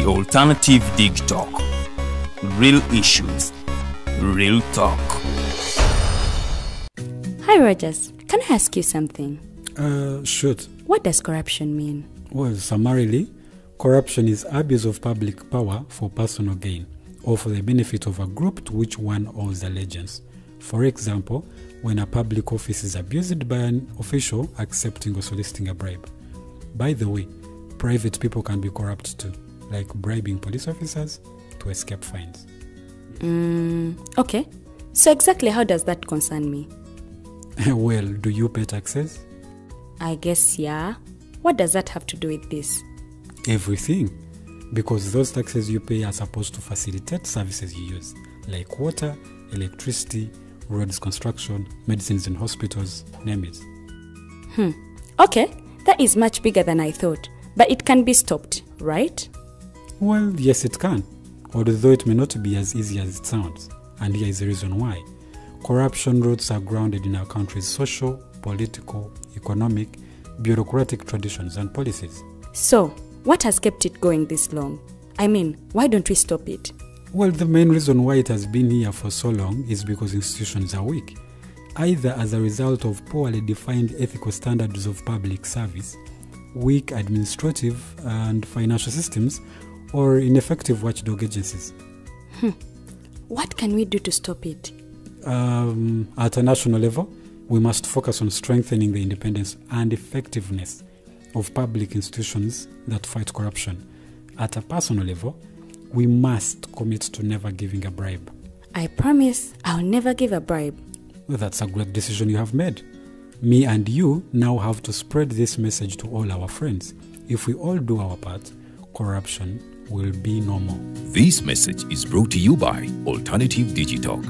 The Alternative Dig Talk. Real issues, real talk. Hi Rogers, can I ask you something? Shoot. What does corruption mean? Well, summarily, corruption is abuse of public power for personal gain or for the benefit of a group to which one owes allegiance. For example, when a public office is abused by an official accepting or soliciting a bribe. By the way, private people can be corrupt too, like bribing police officers to escape fines. Okay. So exactly how does that concern me? Well, do you pay taxes? I guess, yeah. What does that have to do with this? Everything. Because those taxes you pay are supposed to facilitate services you use, like water, electricity, roads construction, medicines in hospitals, name it. Okay, that is much bigger than I thought. But it can be stopped, right? Well, yes it can, although it may not be as easy as it sounds. And here is the reason why. Corruption roots are grounded in our country's social, political, economic, bureaucratic traditions and policies. So, what has kept it going this long? I mean, why don't we stop it? Well, the main reason why it has been here for so long is because institutions are weak, either as a result of poorly defined ethical standards of public service, weak administrative and financial systems, or ineffective watchdog agencies. What can we do to stop it? At a national level, we must focus on strengthening the independence and effectiveness of public institutions that fight corruption. At a personal level, we must commit to never giving a bribe. I promise I'll never give a bribe. Well, that's a great decision you have made. Me and you now have to spread this message to all our friends. If we all do our part, corruption will be no more. This message is brought to you by Alternative Digital.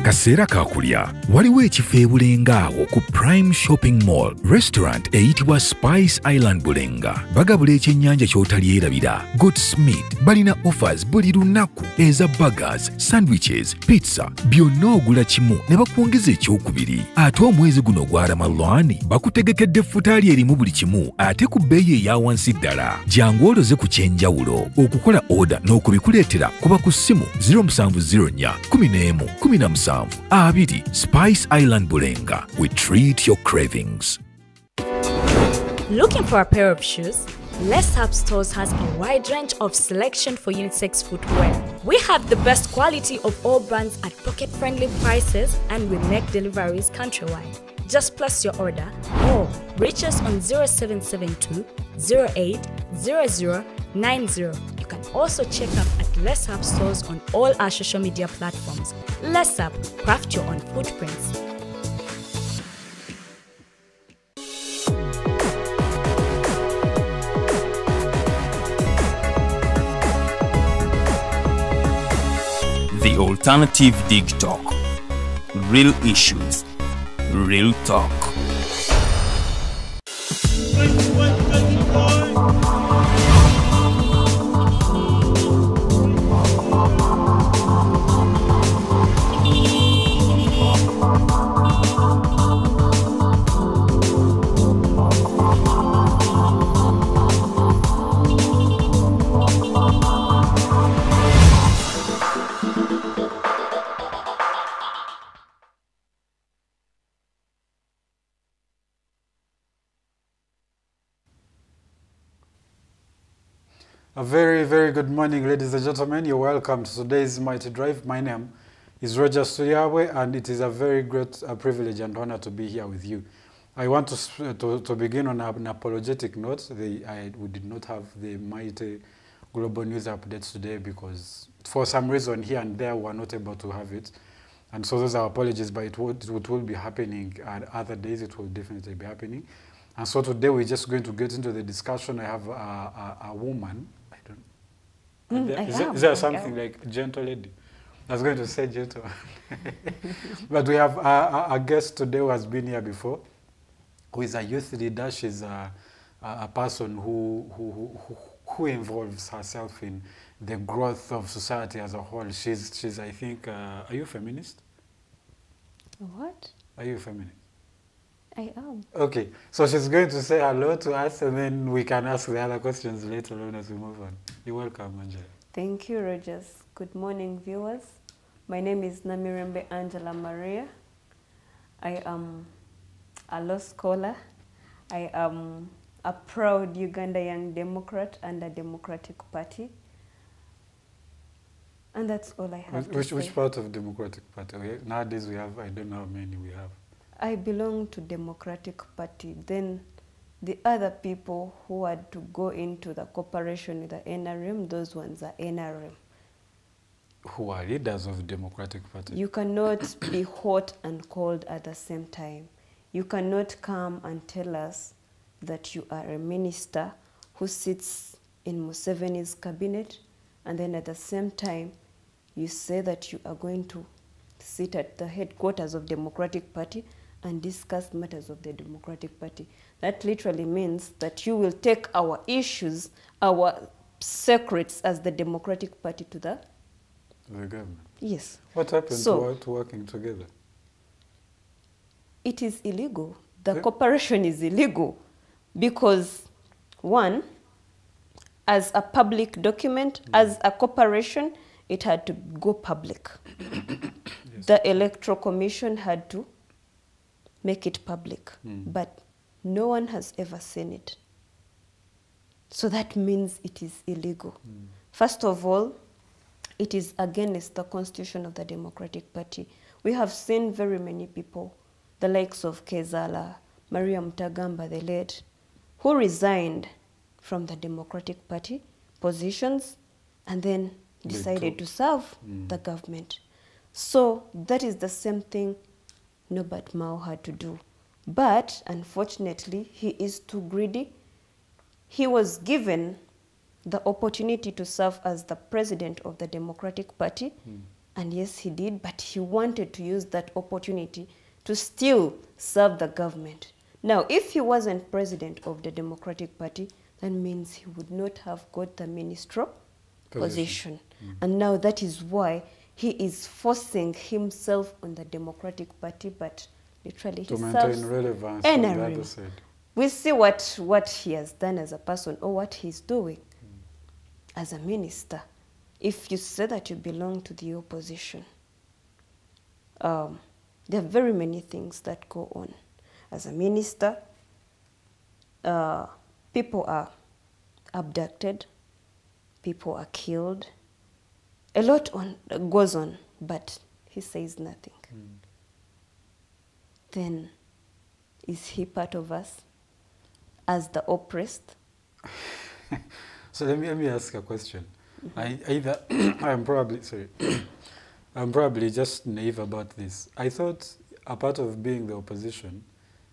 Kaseera kakulya waliwo ekifo e Bulenga awo ku Prime Shopping Mall restaurant eyitibwa Spice Island Bulenga bagabula ekyennyanja ky'otalyerabira Godsmeat balina offers buli lunaku eza burgers, sandwiches, pizza byonna ogula kimu ne bakwongeza ekyokubiri ate omwezi guno gwa Ramadhan bakutegekedde effutaali erimu buli kimu ate ku bbeeyi eya wansi ddala jangu oloze ku kyenjawulo okukola order n'okubikuleetera kuba ku ssimu 0704 11 17 Abidi, Spice Island Bulenga. We treat your cravings. Looking for a pair of shoes? Les Hub Stores has a wide range of selection for unisex footwear. We have the best quality of all brands at pocket-friendly prices and we make deliveries countrywide. Just place your order or reach us on 0772 08 0090. You can also check up at Les Hub Stores on all our social media platforms. Les Hub, craft your own footprints. The Alternative Dig Talk. Real issues, real talk. A very, very good morning, ladies and gentlemen. You're welcome to today's Mighty Drive. My name is Roger Suriawe, and it is a very great privilege and honor to be here with you. I want to begin on an apologetic note. We did not have the Mighty Global News updates today because for some reason here and there we were not able to have it. And so those are apologies, but it will be happening, and other days it will definitely be happening. And so today we're just going to get into the discussion. I have a woman. Is there something like gentle lady? I was going to say gentle. But we have a guest today who has been here before, who is a youth leader. She's a person who involves herself in the growth of society as a whole. She's I think, are you a feminist? What? Are you a feminist? I am. Okay, so she's going to say hello to us and then we can ask the other questions later on as we move on. You're welcome, Angela. Thank you, Rogers. Good morning, viewers. My name is Namirembe Angella Maria. I am a law scholar. I am a proud Uganda Young Democrat and a Democratic Party. And that's all I have to say. Which part of Democratic Party? Nowadays we have, I don't know how many we have. I belong to Democratic Party. Then the other people who had to go into the cooperation with the NRM, those ones are NRM. Who are leaders of Democratic Party? You cannot be hot and cold at the same time. You cannot come and tell us that you are a minister who sits in Museveni's cabinet, and then at the same time you say that you are going to sit at the headquarters of Democratic Party and discuss matters of the Democratic Party. That literally means that you will take our issues, our secrets as the Democratic Party to the government. Yes. What happened to working together? It is illegal. The cooperation is illegal because, one, as a public document, as a corporation, it had to go public. Yes. The Electoral Commission had to make it public, but no one has ever seen it. So that means it is illegal. First of all, it is against the constitution of the Democratic Party. We have seen very many people, the likes of Kezala, Maria Mutagamba, the late, who resigned from the Democratic Party positions and then decided to serve the government. So that is the same thing Norbert Mao had to do. But unfortunately, he is too greedy. He was given the opportunity to serve as the president of the Democratic Party, and yes, he did, but he wanted to use that opportunity to still serve the government. Now, if he wasn't president of the Democratic Party, that means he would not have got the ministerial position. And now that is why he is forcing himself on the Democratic Party, but literally he serves to maintain relevance on the other side. We see what he has done as a person or what he's doing as a minister. If you say that you belong to the opposition, there are very many things that go on. As a minister, people are abducted, people are killed. A lot goes on, but he says nothing. Then, is he part of us as the oppressed? So let me ask a question. I'm probably just naive about this. I thought a part of being the opposition,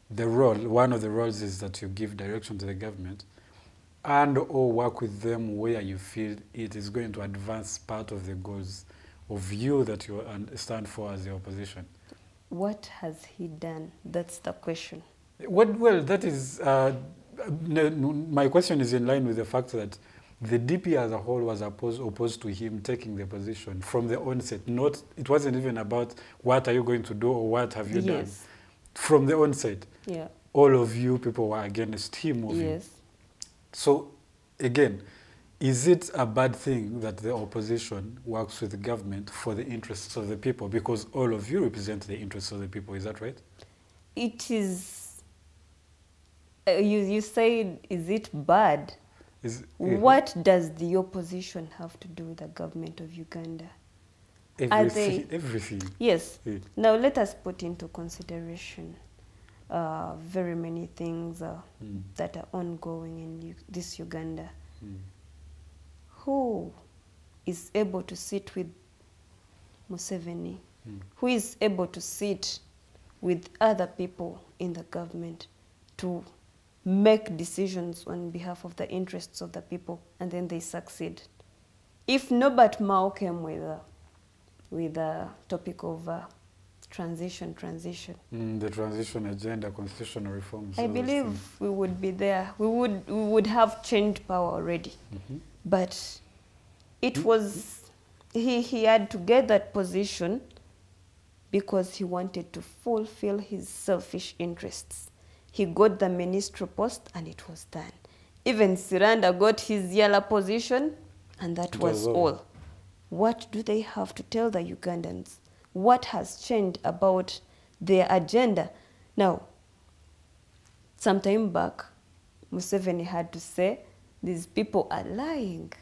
one of the roles is that you give direction to the government and or work with them where you feel it is going to advance part of the goals of you that you stand for as the opposition. What has he done? That's the question. Well, that is, my question is in line with the fact that the DP as a whole was opposed to him taking the position from the onset. It wasn't even about what are you going to do or what have you done. From the onset, all of you people were against him moving. So, again, is it a bad thing that the opposition works with the government for the interests of the people? Because all of you represent the interests of the people, is that right? It is, you say, is it bad? What does the opposition have to do with the government of Uganda? Everything. Yes. Now let us put into consideration very many things that are ongoing in this Uganda. Who is able to sit with Museveni? Who is able to sit with other people in the government to make decisions on behalf of the interests of the people, and then they succeed? If Norbert Mao came with a topic of transition. The transition agenda, constitutional reforms. I believe we would be there. We would have changed power already. But it was, he had to get that position because he wanted to fulfill his selfish interests. He got the ministry post and it was done. Even Siranda got his Yala position and that was all. What do they have to tell the Ugandans? What has changed about their agenda? Now, some time back, Museveni had to say, these people are lying.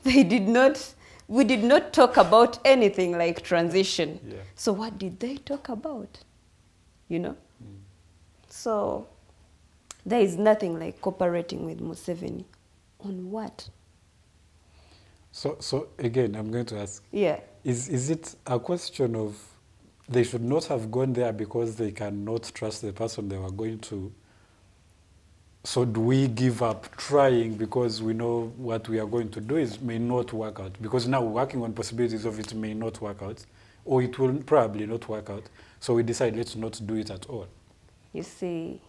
We did not talk about anything like transition. Yeah. So what did they talk about? You know? So there is nothing like cooperating with Museveni. On what? So again, I'm going to ask. Yeah. Is it a question of they should not have gone there because they cannot trust the person they were going to? So do we give up trying because we know what we are going to do may not work out? Because now we're working on possibilities of it may not work out, or it will probably not work out. So we decide let's not do it at all. You see,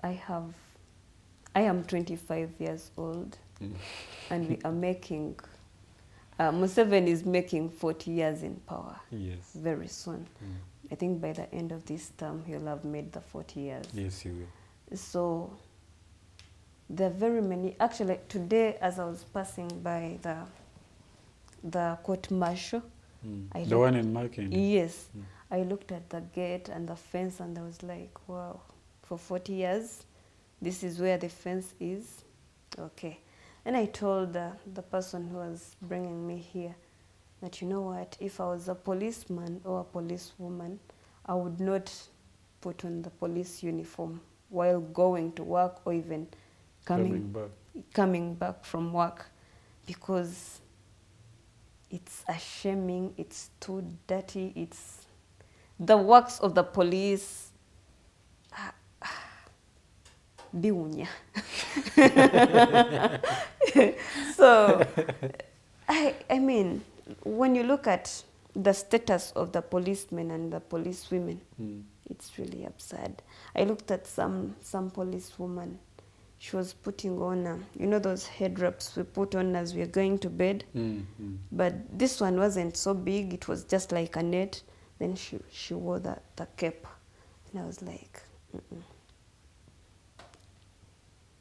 I am 25 years old, and we are making, Museveni is making 40 years in power. Yes. Very soon. I think by the end of this term, he'll have made the 40 years. Yes, he will. So there are very many. Actually, today, as I was passing by the court martial, the one in Markin. Yes, I looked at the gate and the fence, and I was like, "Wow, for 40 years, this is where the fence is." Okay, and I told the person who was bringing me here that, you know what, if I was a policeman or a policewoman, I would not put on the police uniform while going to work or even coming back from work, because it's a shaming, it's too dirty, it's the works of the police. Biunya. So, I mean, when you look at the status of the policemen and the policewomen, it's really absurd. I looked at some policewoman. She was putting on, you know, those head wraps we put on as we are going to bed. But this one wasn't so big. It was just like a net. Then she wore the cape. And I was like,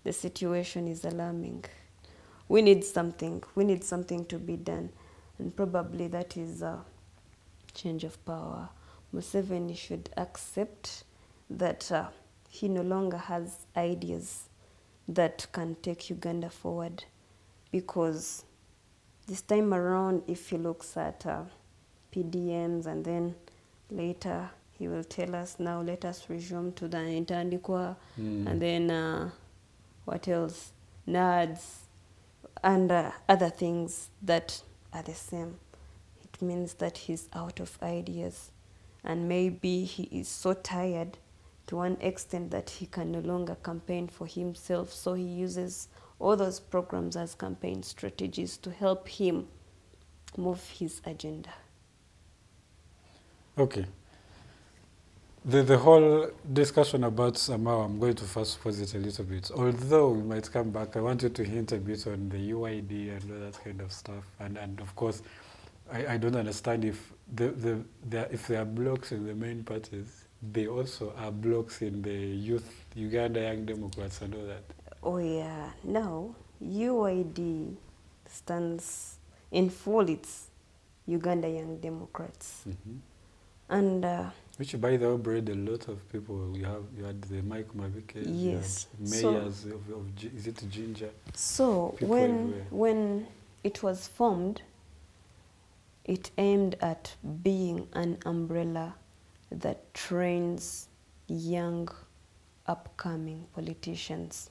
the situation is alarming. We need something. We need something to be done. And probably that is a change of power. Museveni should accept that he no longer has ideas that can take Uganda forward, because this time around, if he looks at PDMs and then later he will tell us, now let us resume to the Intandikwa, and then what else? NADS and other things that are the same. It means that he's out of ideas, and maybe he is so tired to one extent that he can no longer campaign for himself, so he uses all those programs as campaign strategies to help him move his agenda. Okay. The whole discussion about Samao, I'm going to first pause it a little bit. Although we might come back, I want you to hint a bit on the UID and all that kind of stuff. And of course, I don't understand if if there are blocks in the main parties, they also are blocks in the youth, Uganda Young Democrats and all that. Oh yeah, now UID stands in full, it's Uganda Young Democrats. And which, by the way, bred a lot of people. You had the Mike Mavike, yes, mayors of is it Ginger? So when it was formed, it aimed at being an umbrella that trains young, upcoming politicians,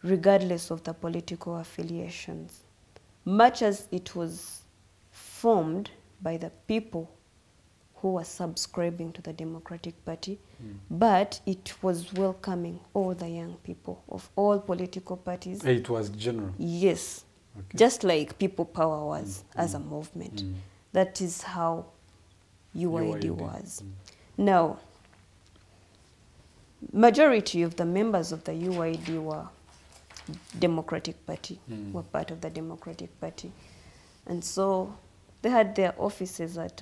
regardless of the political affiliations. Much as it was formed by the people who were subscribing to the Democratic Party, but it was welcoming all the young people of all political parties. It was general? Yes. Okay. Just like People Power was as a movement. That is how UID was. Now, majority of the members of the UID were Democratic Party, were part of the Democratic Party. And so they had their offices at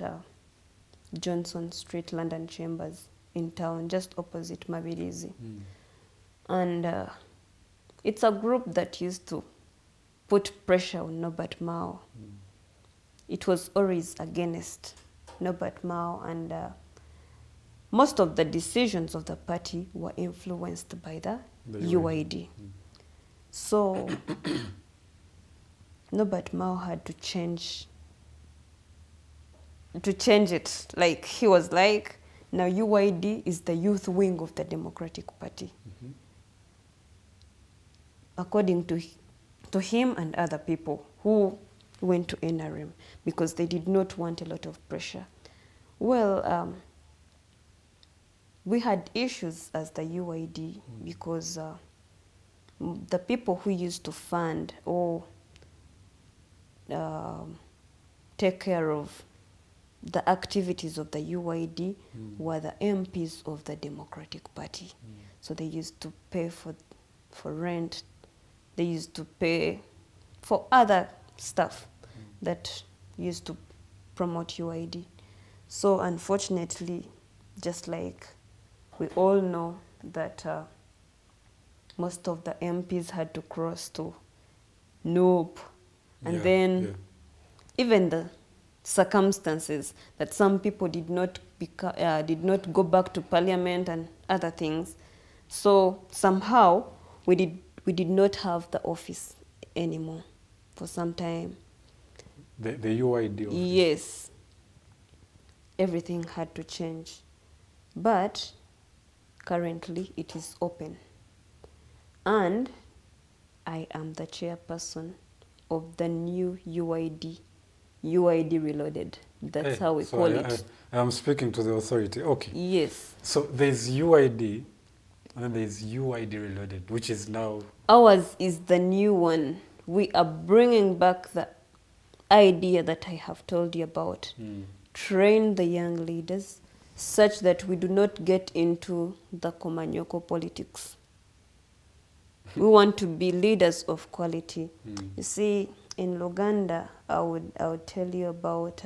Johnson Street, London Chambers in town, just opposite Mabirizi. And it's a group that used to put pressure on Norbert Mao. It was always against Norbert Mao, and most of the decisions of the party were influenced by the UID. So Norbert Mao had to change it. Like, he was like, now UID is the youth wing of the Democratic Party. According to him and other people who went to NRM, because they did not want a lot of pressure. Well, we had issues as the UID because the people who used to fund or take care of the activities of the UID were the MPs of the Democratic Party. So they used to pay for rent, they used to pay for other stuff that used to promote UID. So unfortunately, just like we all know that most of the MPs had to cross to Nope, and then even the circumstances that some people did not go back to parliament and other things. So somehow we did not have the office anymore for some time. The UID office? Yes. Everything had to change. But currently it is open. And I am the chairperson of the new UID Reloaded. That's how we call it. I'm speaking to the authority. Okay. Yes. So there's UID, and then there's UID Reloaded, which is now... Ours is the new one. We are bringing back the idea that I have told you about. Train the young leaders such that we do not get into the Komanyoko politics. We want to be leaders of quality. You see, in Luganda, I would tell you about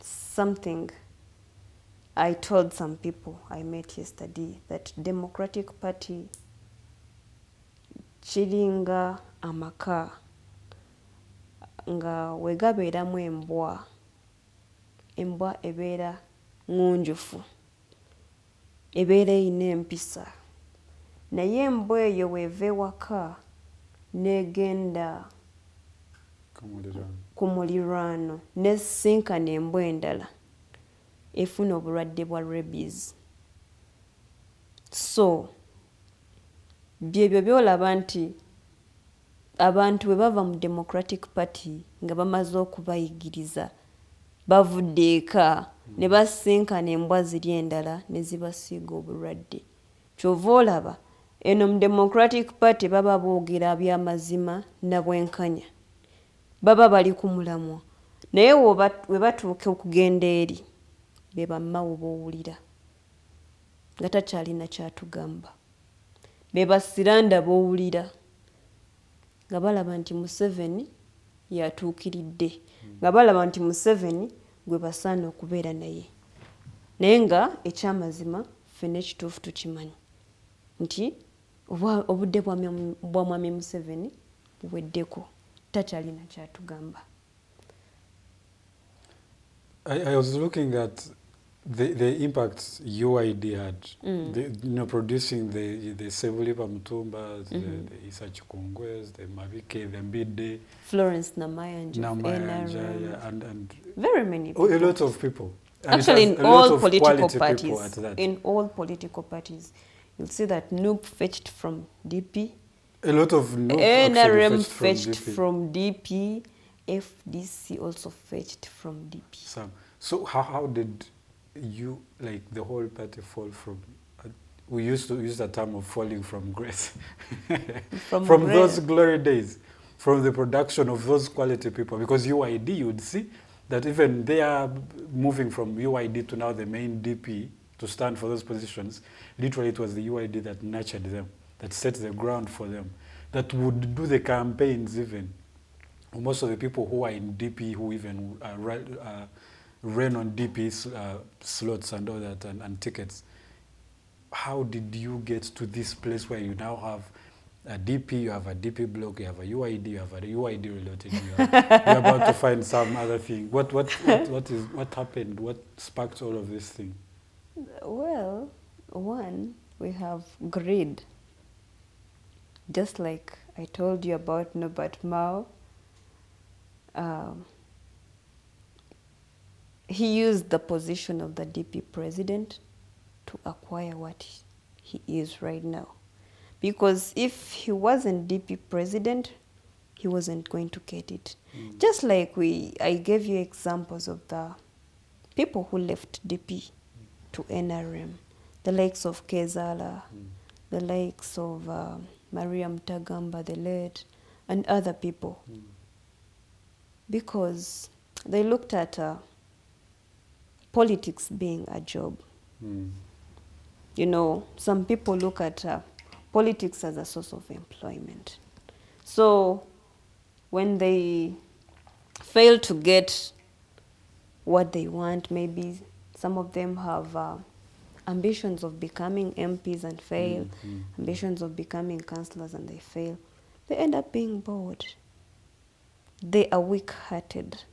something I told some people I met yesterday, that Democratic Party chiringa amaka nga wegabeeramu embwa ebeera ngunjufu, ebeera eyina empisa, naye embwa eyo weeva ewaka negenda ku muliraano nesinkana embwa endala efuna obulwadde bwa rabies. So byebyo byolaba nti abantu bwe bava mu Democratic Party nga bamaze okubayigiriza bavudde eka ne basinkana embwa ziri endala ne zibasiiga obulwadde. Kyova olaba eno mu Democratic Party baba boogera by'amazima na bwenkanya, baba bali ku mulamwa, naye we batuuka okugenda eri be bammawo b'owulira nga takyalina kyatugamba, be basiranda b'owulira nga balaba nti Museveni yatuukiridde, nga balaba nti Museveni gwe basaana okubeera naye. Naye nga ekyamazima ffe n'ekituufu tukimanyi nti obudde bwa mwami Museveni buweddeko, takyalina kyatugamba. I was looking at the impact UID had, producing the Sebulipa Mutumba, the Isa Chikungwes, the Mabike, the Mbide, Florence Namayanja, and very many people. A lot of people. And actually, in all political parties, you'll see that NUP fetched from DP. A lot of NUP NRM fetched from DP. FDC also fetched from DP. So how did you, like the whole party, fall from? We used to use the term of falling from grace. from those glory days, from the production of those quality people. Because UID, you would see that even they are moving from UID to now the main DP to stand for those positions. Literally, it was the UID that nurtured them, that set the ground for them, that would do the campaigns even. Most of the people who are in DP, who even ran on DP slots and all that and tickets. How did you get to this place where you now have a DP, you have a DP block, you have a UID, you have a UID related, you're about to find some other thing. What happened? What sparked all of this thing? Well, one, we have greed. Just like I told you about Norbert Mao, he used the position of the DP president to acquire what he is right now. Because if he wasn't DP president, he wasn't going to get it. Just like I gave you examples of the people who left DP to NRM, the likes of Kezala, the likes of Maria Mtagamba, the late, and other people. Because they looked at politics being a job. You know, some people look at politics as a source of employment. So when they fail to get what they want, maybe some of them have ambitions of becoming MPs and fail, ambitions of becoming councillors and they fail, they end up being bored. They are weak-hearted.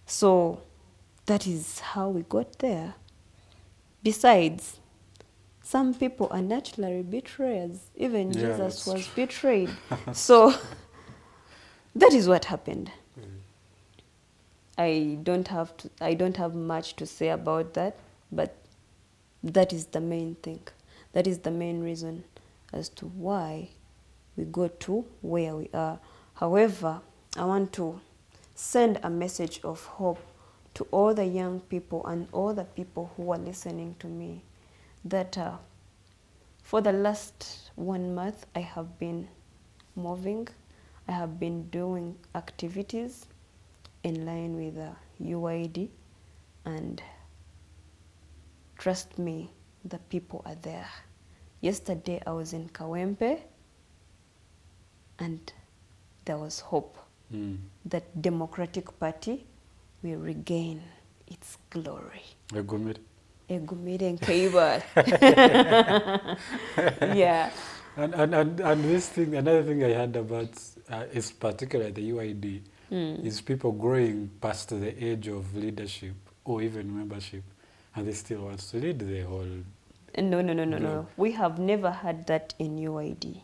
So that is how we got there. Besides, some people are naturally betrayers. Even Jesus was betrayed. So that is what happened. I don't have much to say about that, but that is the main thing. That is the main reason as to why we got to where we are. However, I want to send a message of hope to all the young people and all the people who are listening to me, that for the last 1 month I have been moving, I have been doing activities in line with the UID, and trust me, the people are there. Yesterday I was in Kawempe and there was hope that Democratic Party will regain its glory. Egumire Nkeibar. Yeah. And this thing, another thing I heard about is particularly the UID, is people growing past the age of leadership or even membership, and they still want to lead the whole... No. We have never had that in UID.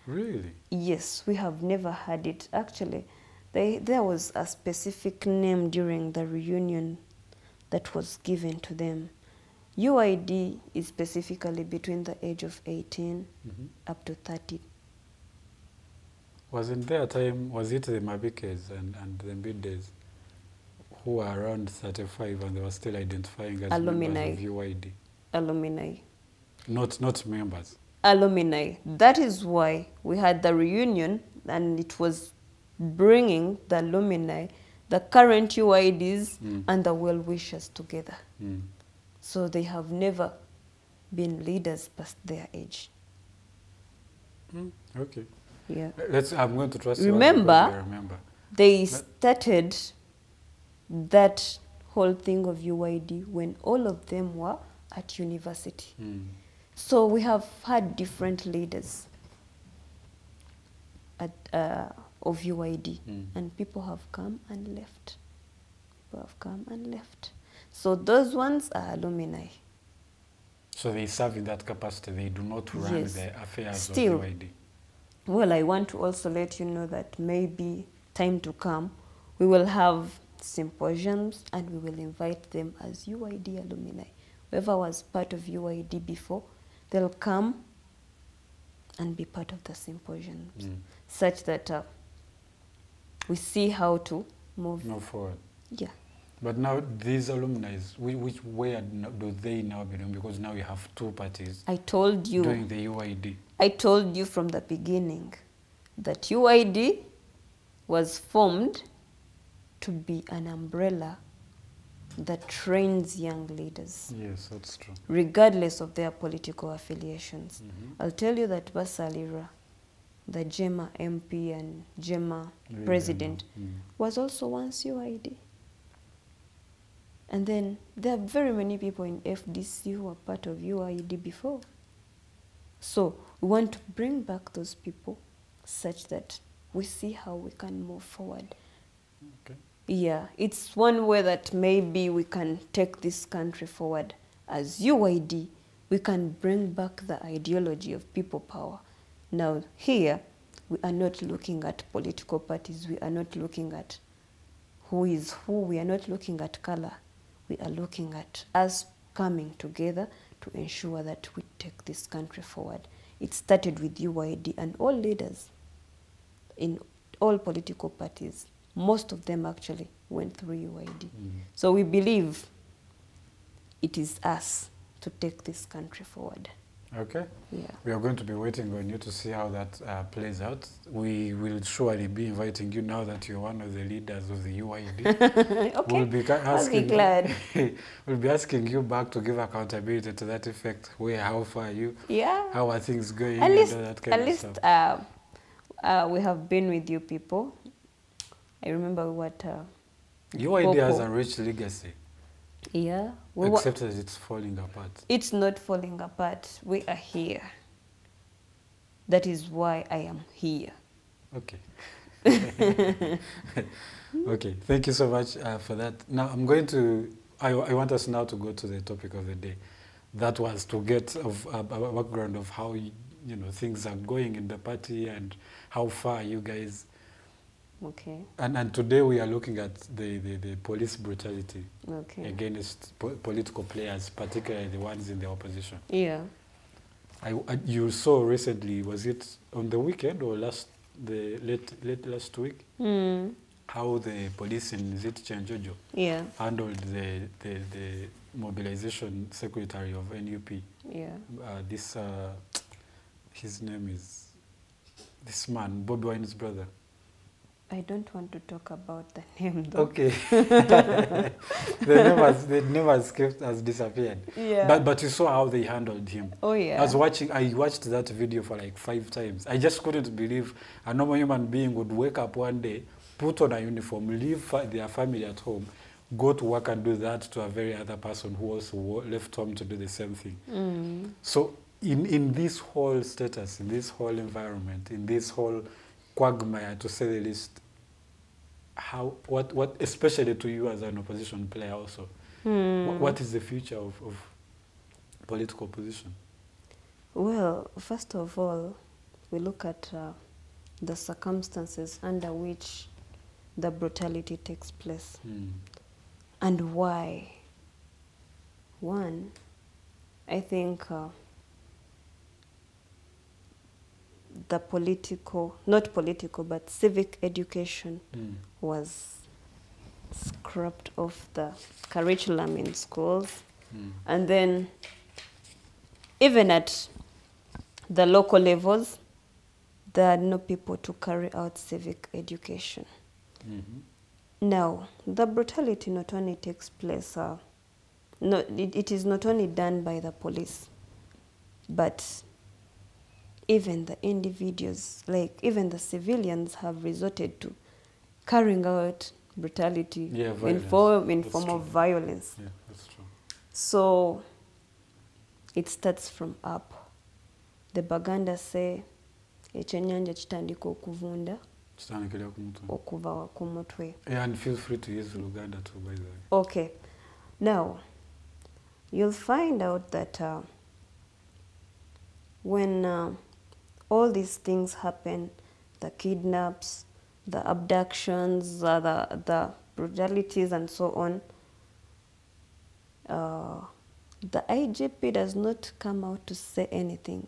Really? Yes, we have never had it. Actually, there was a specific name during the reunion that was given to them. UID is specifically between the age of 18 up to 30. Wasn't there a time, was it the Mabikes and the Mbides who were around 35 and they were still identifying as alumni members of UID? Alumni. Not members. Alumni. That is why we had the reunion, and it was bringing the alumni, the current UIDs, and the well-wishers together. So they have never been leaders past their age. Okay. Yeah. I'm going to trust remember, you. Remember, they started that whole thing of UID when all of them were at university. So we have had different leaders at, of UID, and people have come and left. So those ones are alumni. So they serve in that capacity. They do not run the affairs of UID. Well, I want to also let you know that maybe time to come, we will have symposiums and we will invite them as UID alumni. Whoever was part of UID before, they'll come and be part of the symposiums, such that we see how to move forward. Yeah. But now these alumni, where do they now belong? Because now you have two parties. I told you doing the UID. I told you from the beginning that UID was formed to be an umbrella that trains young leaders. Yes, that's true. Regardless of their political affiliations. I'll tell you that Basalira, the JEMA MP and JEMA president, was also once UID. And then there are very many people in FDC who are part of UID before. So we want to bring back those people such that we see how we can move forward. Okay. Yeah, it's one way that maybe we can take this country forward. As UID, we can bring back the ideology of people power. Now here, we are not looking at political parties. We are not looking at who is who. We are not looking at color. We are looking at us coming together to ensure that we take this country forward. It started with UID and all leaders in all political parties. Most of them actually went through UID. So we believe it is us to take this country forward. Okay. Yeah. We are going to be waiting on you to see how that plays out. We will surely be inviting you now that you're one of the leaders of the UID. Okay. We'll be I'll be glad. We'll be asking you back to give accountability to that effect. How far are you? Yeah. How are things going? At least, and all that kind of stuff. we have been with you people. I remember what... UID has Popo. a rich legacy, Yeah. except that it's falling apart. It's not falling apart. We are here. That is why I am here. Okay. Okay, thank you so much for that. Now I'm going to, I want us now to go to the topic of the day. That was to get a background of how things are going in the party and how far you guys. Okay. And today we are looking at the police brutality against political players, particularly the ones in the opposition. Yeah. You saw recently, was it on the weekend or late last week? How the police in Tetujja handled the mobilization secretary of NUP. Yeah. His name is this man, Bobby Wine's brother. I don't want to talk about the name though. Okay. The name has disappeared. Yeah. But you saw how they handled him. Oh yeah. I watched that video for like 5 times. I just couldn't believe a normal human being would wake up one day, put on a uniform, leave their family at home, go to work and do that to a very other person who also left home to do the same thing. So in this whole status, in this whole environment, in this whole quagmire, to say the least, what especially to you as an opposition player also, what is the future of political opposition? Well, first of all, we look at the circumstances under which the brutality takes place and why. One, I think the not political, but civic education was scrapped off the curriculum in schools. And then even at the local levels, there are no people to carry out civic education. Now, the brutality not only takes place, it is not only done by the police, but even the individuals, like even the civilians, have resorted to carrying out brutality in form of violence. Yeah, that's true. So it starts from up. The Baganda say, ekyenyanja kitandika okuvunda okuva ku mutwe. Yeah, and feel free to use Luganda too, by the way. Okay. Now, you'll find out that when all these things happen, the kidnaps, the abductions, the brutalities and so on, the IGP does not come out to say anything.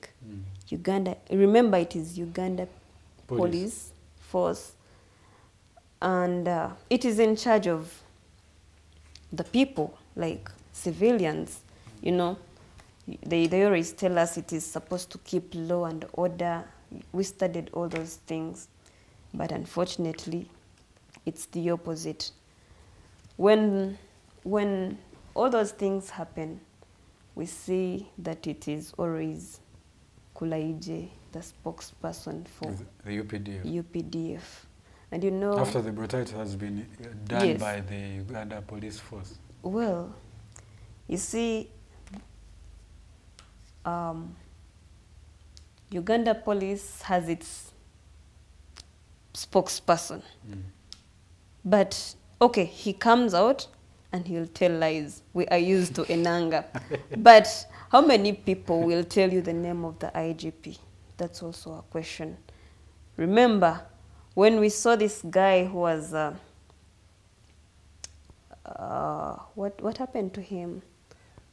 Uganda, remember it is Uganda police force, and it is in charge of the people, like civilians, They always tell us it is supposed to keep law and order. We studied all those things, but unfortunately, it's the opposite. When all those things happen, we see that it is always Kulaije, the spokesperson for the UPDF. And after the brutality has been done by the Uganda police force. Well, you see, Uganda police has its spokesperson. But, okay, he comes out and he'll tell lies. We are used to Enanga. But how many people will tell you the name of the IGP? That's also a question. Remember, when we saw this guy who was, what happened to him?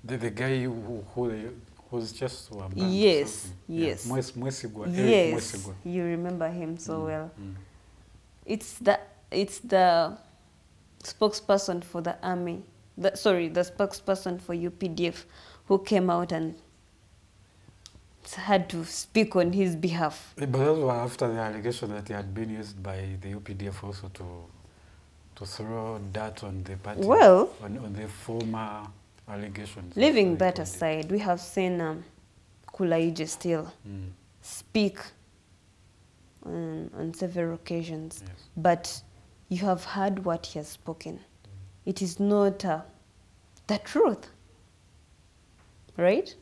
The guy who's just yes, yes. Yeah. Mwesigwa, yes, Mwesigwa. You remember him so well. It's the spokesperson for the army, the spokesperson for UPDF who came out and had to speak on his behalf. But that was after the allegation that he had been used by the UPDF also to throw dirt on the party. Well, on the former allegations. Leaving that aside, we have seen Kukiriza still speak on several occasions. Yes. But you have heard what he has spoken. It is not the truth, right?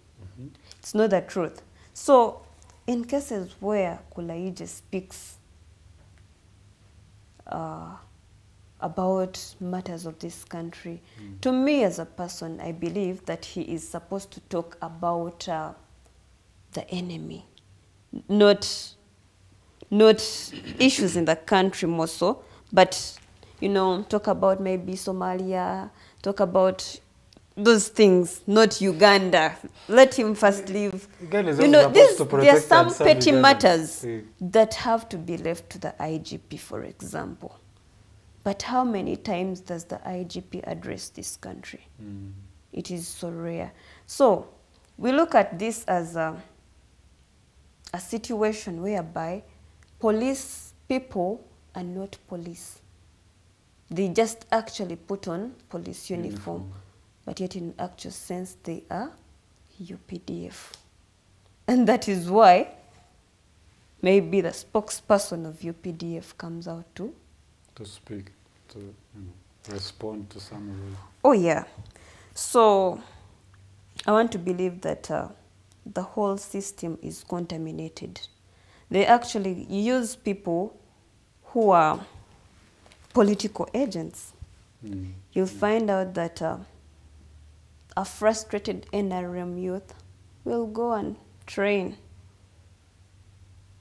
It's not the truth. So, in cases where Kukiriza speaks about matters of this country, to me as a person, I believe that he is supposed to talk about the enemy, not issues in the country more so, but, you know, talk about maybe Somalia, talk about those things, not Uganda. Let him first leave. You know, there are some petty matters that have to be left to the IGP, for example. But how many times does the IGP address this country? It is so rare. So we look at this as a situation whereby police people are not police. They just actually put on police uniform. But yet in actual sense, they are UPDF. And that is why maybe the spokesperson of UPDF comes out to speak, to respond to some of it. Oh, yeah. So I want to believe that the whole system is contaminated. They actually use people who are political agents. You'll find out that a frustrated NRM youth will go and train,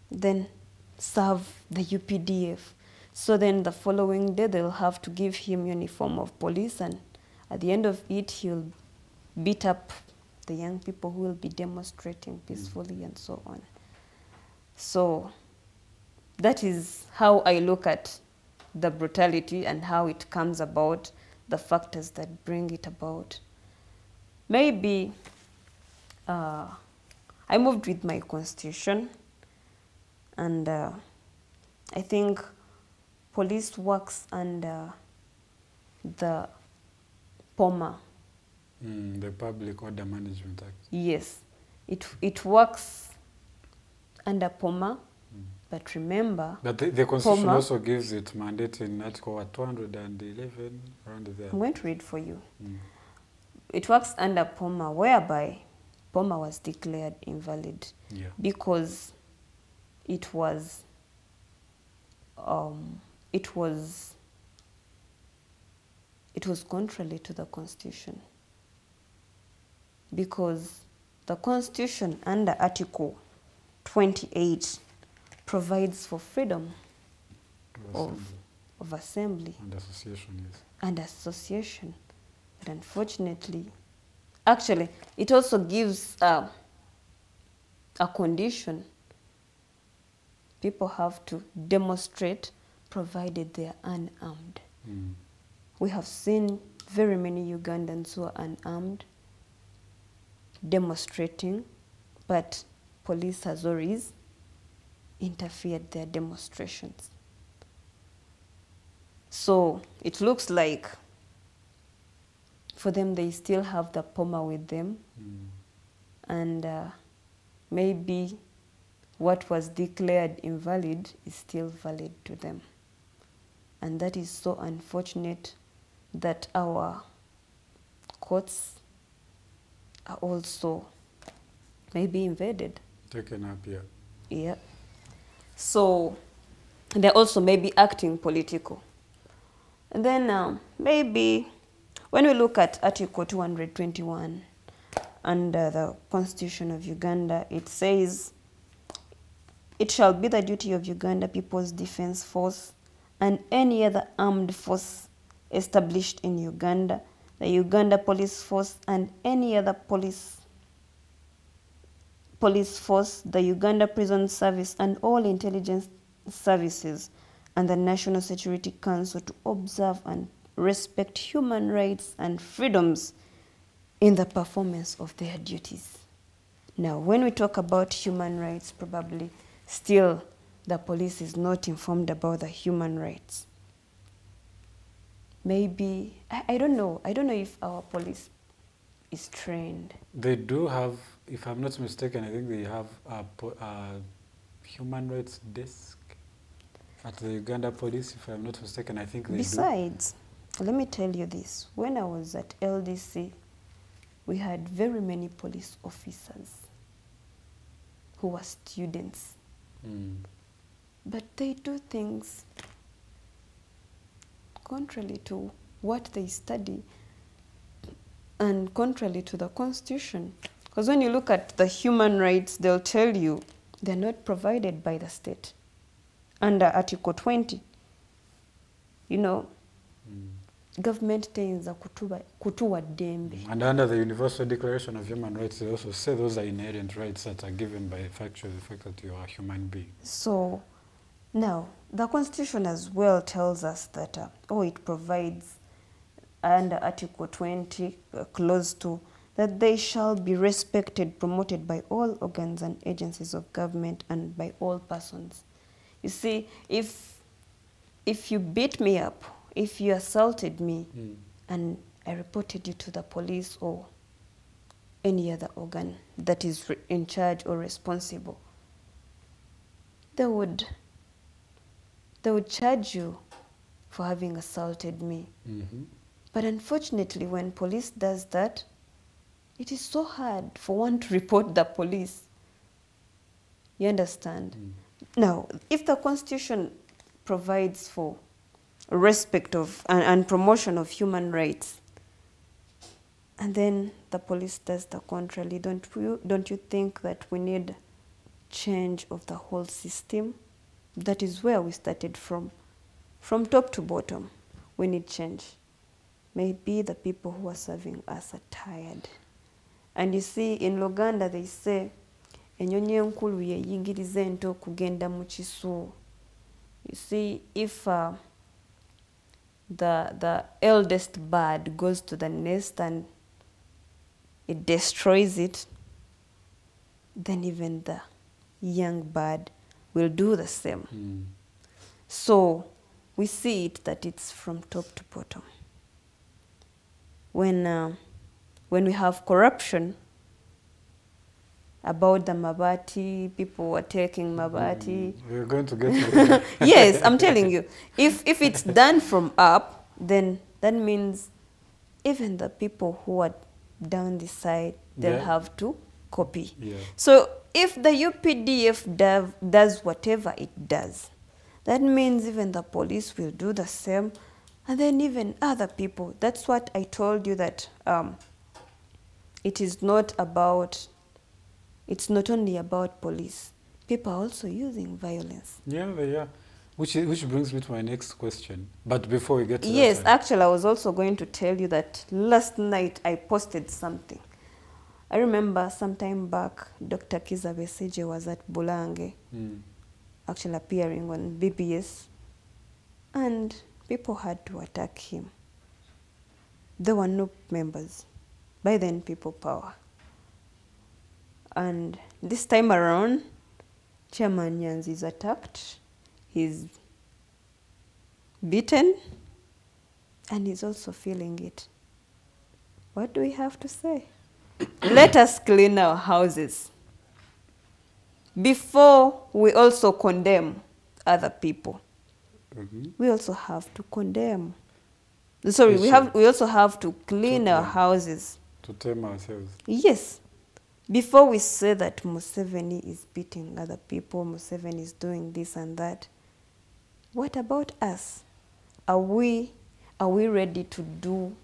then serve the UPDF. So then the following day they'll have to give him uniform of police, and at the end of it he'll beat up the young people who will be demonstrating peacefully and so on. So that is how I look at the brutality and how it comes about, the factors that bring it about. Maybe I moved with my constitution, and I think police works under the POMA. The Public Order Management Act. Yes, it works under POMA, but remember... But the Constitution POMA also gives it mandate in Article 211, around there. I'm going to read for you. It works under POMA, whereby POMA was declared invalid because it was contrary to the Constitution. Because the Constitution under Article 28 provides for freedom of assembly and association, yes. And association. But unfortunately, actually, it also gives a condition. People have to demonstrate provided they are unarmed. We have seen very many Ugandans who are unarmed demonstrating, but police has always interfered their demonstrations. So it looks like for them they still have the POMA with them, and maybe what was declared invalid is still valid to them. And that is so unfortunate that our courts are also maybe invaded. Taken up, yeah. Yeah. So they're also maybe acting political. And then maybe when we look at Article 221 under the Constitution of Uganda, it says, "It shall be the duty of Uganda People's Defense Force and any other armed force established in Uganda, the Uganda Police Force and any other police force, the Uganda Prison Service and all intelligence services and the National Security Council to observe and respect human rights and freedoms in the performance of their duties." Now, when we talk about human rights, probably still the police is not informed about the human rights. Maybe, I don't know. I don't know if our police is trained. They do have, if I'm not mistaken, I think they have a human rights desk at the Uganda police, if I'm not mistaken. I think they Besides, let me tell you this. When I was at LDC, we had very many police officers who were students. But they do things contrary to what they study and contrary to the Constitution. Because when you look at the human rights, they'll tell you they're not provided by the state. Under Article 20, you know, government things are kutuwa dembe. And under the Universal Declaration of Human Rights, they also say those are inherent rights that are given by the fact that you are a human being. So now, the Constitution as well tells us that, it provides under Article 20, Clause 2, that they shall be respected, promoted by all organs and agencies of government and by all persons. You see, if you beat me up, if you assaulted me, and I reported you to the police or any other organ that is in charge or responsible, they would charge you for having assaulted me. But unfortunately, when police does that, it is so hard for one to report the police. You understand? Now, if the Constitution provides for respect of and promotion of human rights, and then the police does the contrary, don't you think that we need change of the whole system? That is where we started from top to bottom. We need change. Maybe the people who are serving us are tired. And you see, in Luganda they say, "Enyonyi enkulu yeyigiriza ento kugenda mu kisu." You see, if the eldest bird goes to the nest and it destroys it, then even the young bird will do the same. So we see it that it's from top to bottom. When we have corruption about the mabati, people were taking mabati. We're going to get to that. Yes, I'm telling you. If it's done from up, then that means even the people who are down the side, they'll have to copy. So if the UPDF does whatever it does, that means even the police will do the same, and then even other people. That's what I told you, that it is not about, it's not only about police. People are also using violence. Yeah, they are. Which brings me to my next question. But before we get to yes, that, actually, I was also going to tell you that last night I posted something. I remember some time back, Dr. Kiza Besigye was at Bulange, actually appearing on BBS, and people had to attack him. There were no members. By then, people power. And this time around, Chairman Nyanzi is attacked. He's beaten, and he's also feeling it. What do we have to say? Let us clean our houses before we also condemn other people. We also have to condemn Sorry, Yes, we also have to clean our yeah. houses. To tame ourselves. Yes. Before we say that Museveni is beating other people, Museveni is doing this and that, what about us? Are we ready to do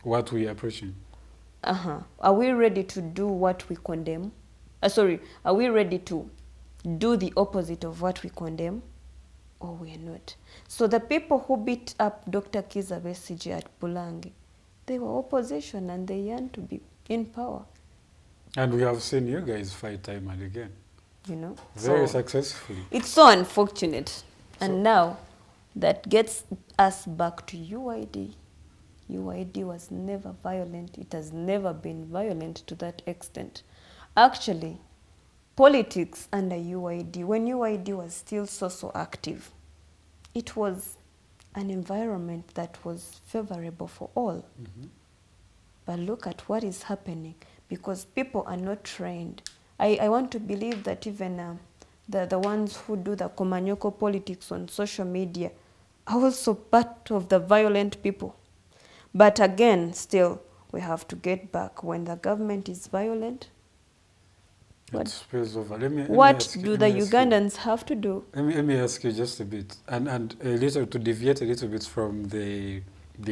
What we are preaching. Are we ready to do what we condemn? Are we ready to do the opposite of what we condemn? Or we are not? So the people who beat up Dr. Kizza Besigye at Bulange, they were opposition and they yearned to be in power. And we have seen you guys fight time and again. You know? Very So successfully. it's so unfortunate. And now that gets us back to UID. UID was never violent. It has never been violent to that extent. Actually, politics under UID, when UID was still so active, it was an environment that was favorable for all. But look at what is happening, because people are not trained. I want to believe that even the ones who do the Komanyoko politics on social media are also part of the violent people. But again, still, we have to get back. When the government is violent, It spills over. Let me what ask you- do let the me ask you- Ugandans have to do? Let me ask you just a bit, and a little to deviate a little bit from the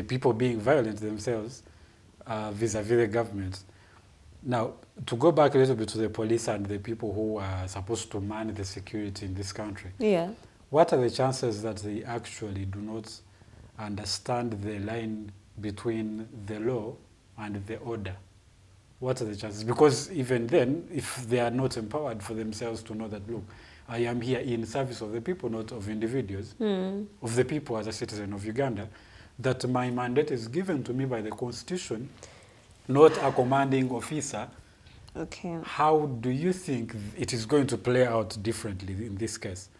people being violent themselves vis-a-vis the government. Now, to go back a little bit to the police and the people who are supposed to man the security in this country, Yeah. what are the chances that they actually do not understand the line between the law and the order? What are the chances? Because even then, if they are not empowered for themselves to know that, look, I am here in service of the people, not of individuals, of the people as a citizen of Uganda, that my mandate is given to me by the Constitution, not a commanding officer. Okay. How do you think it is going to play out differently in this case?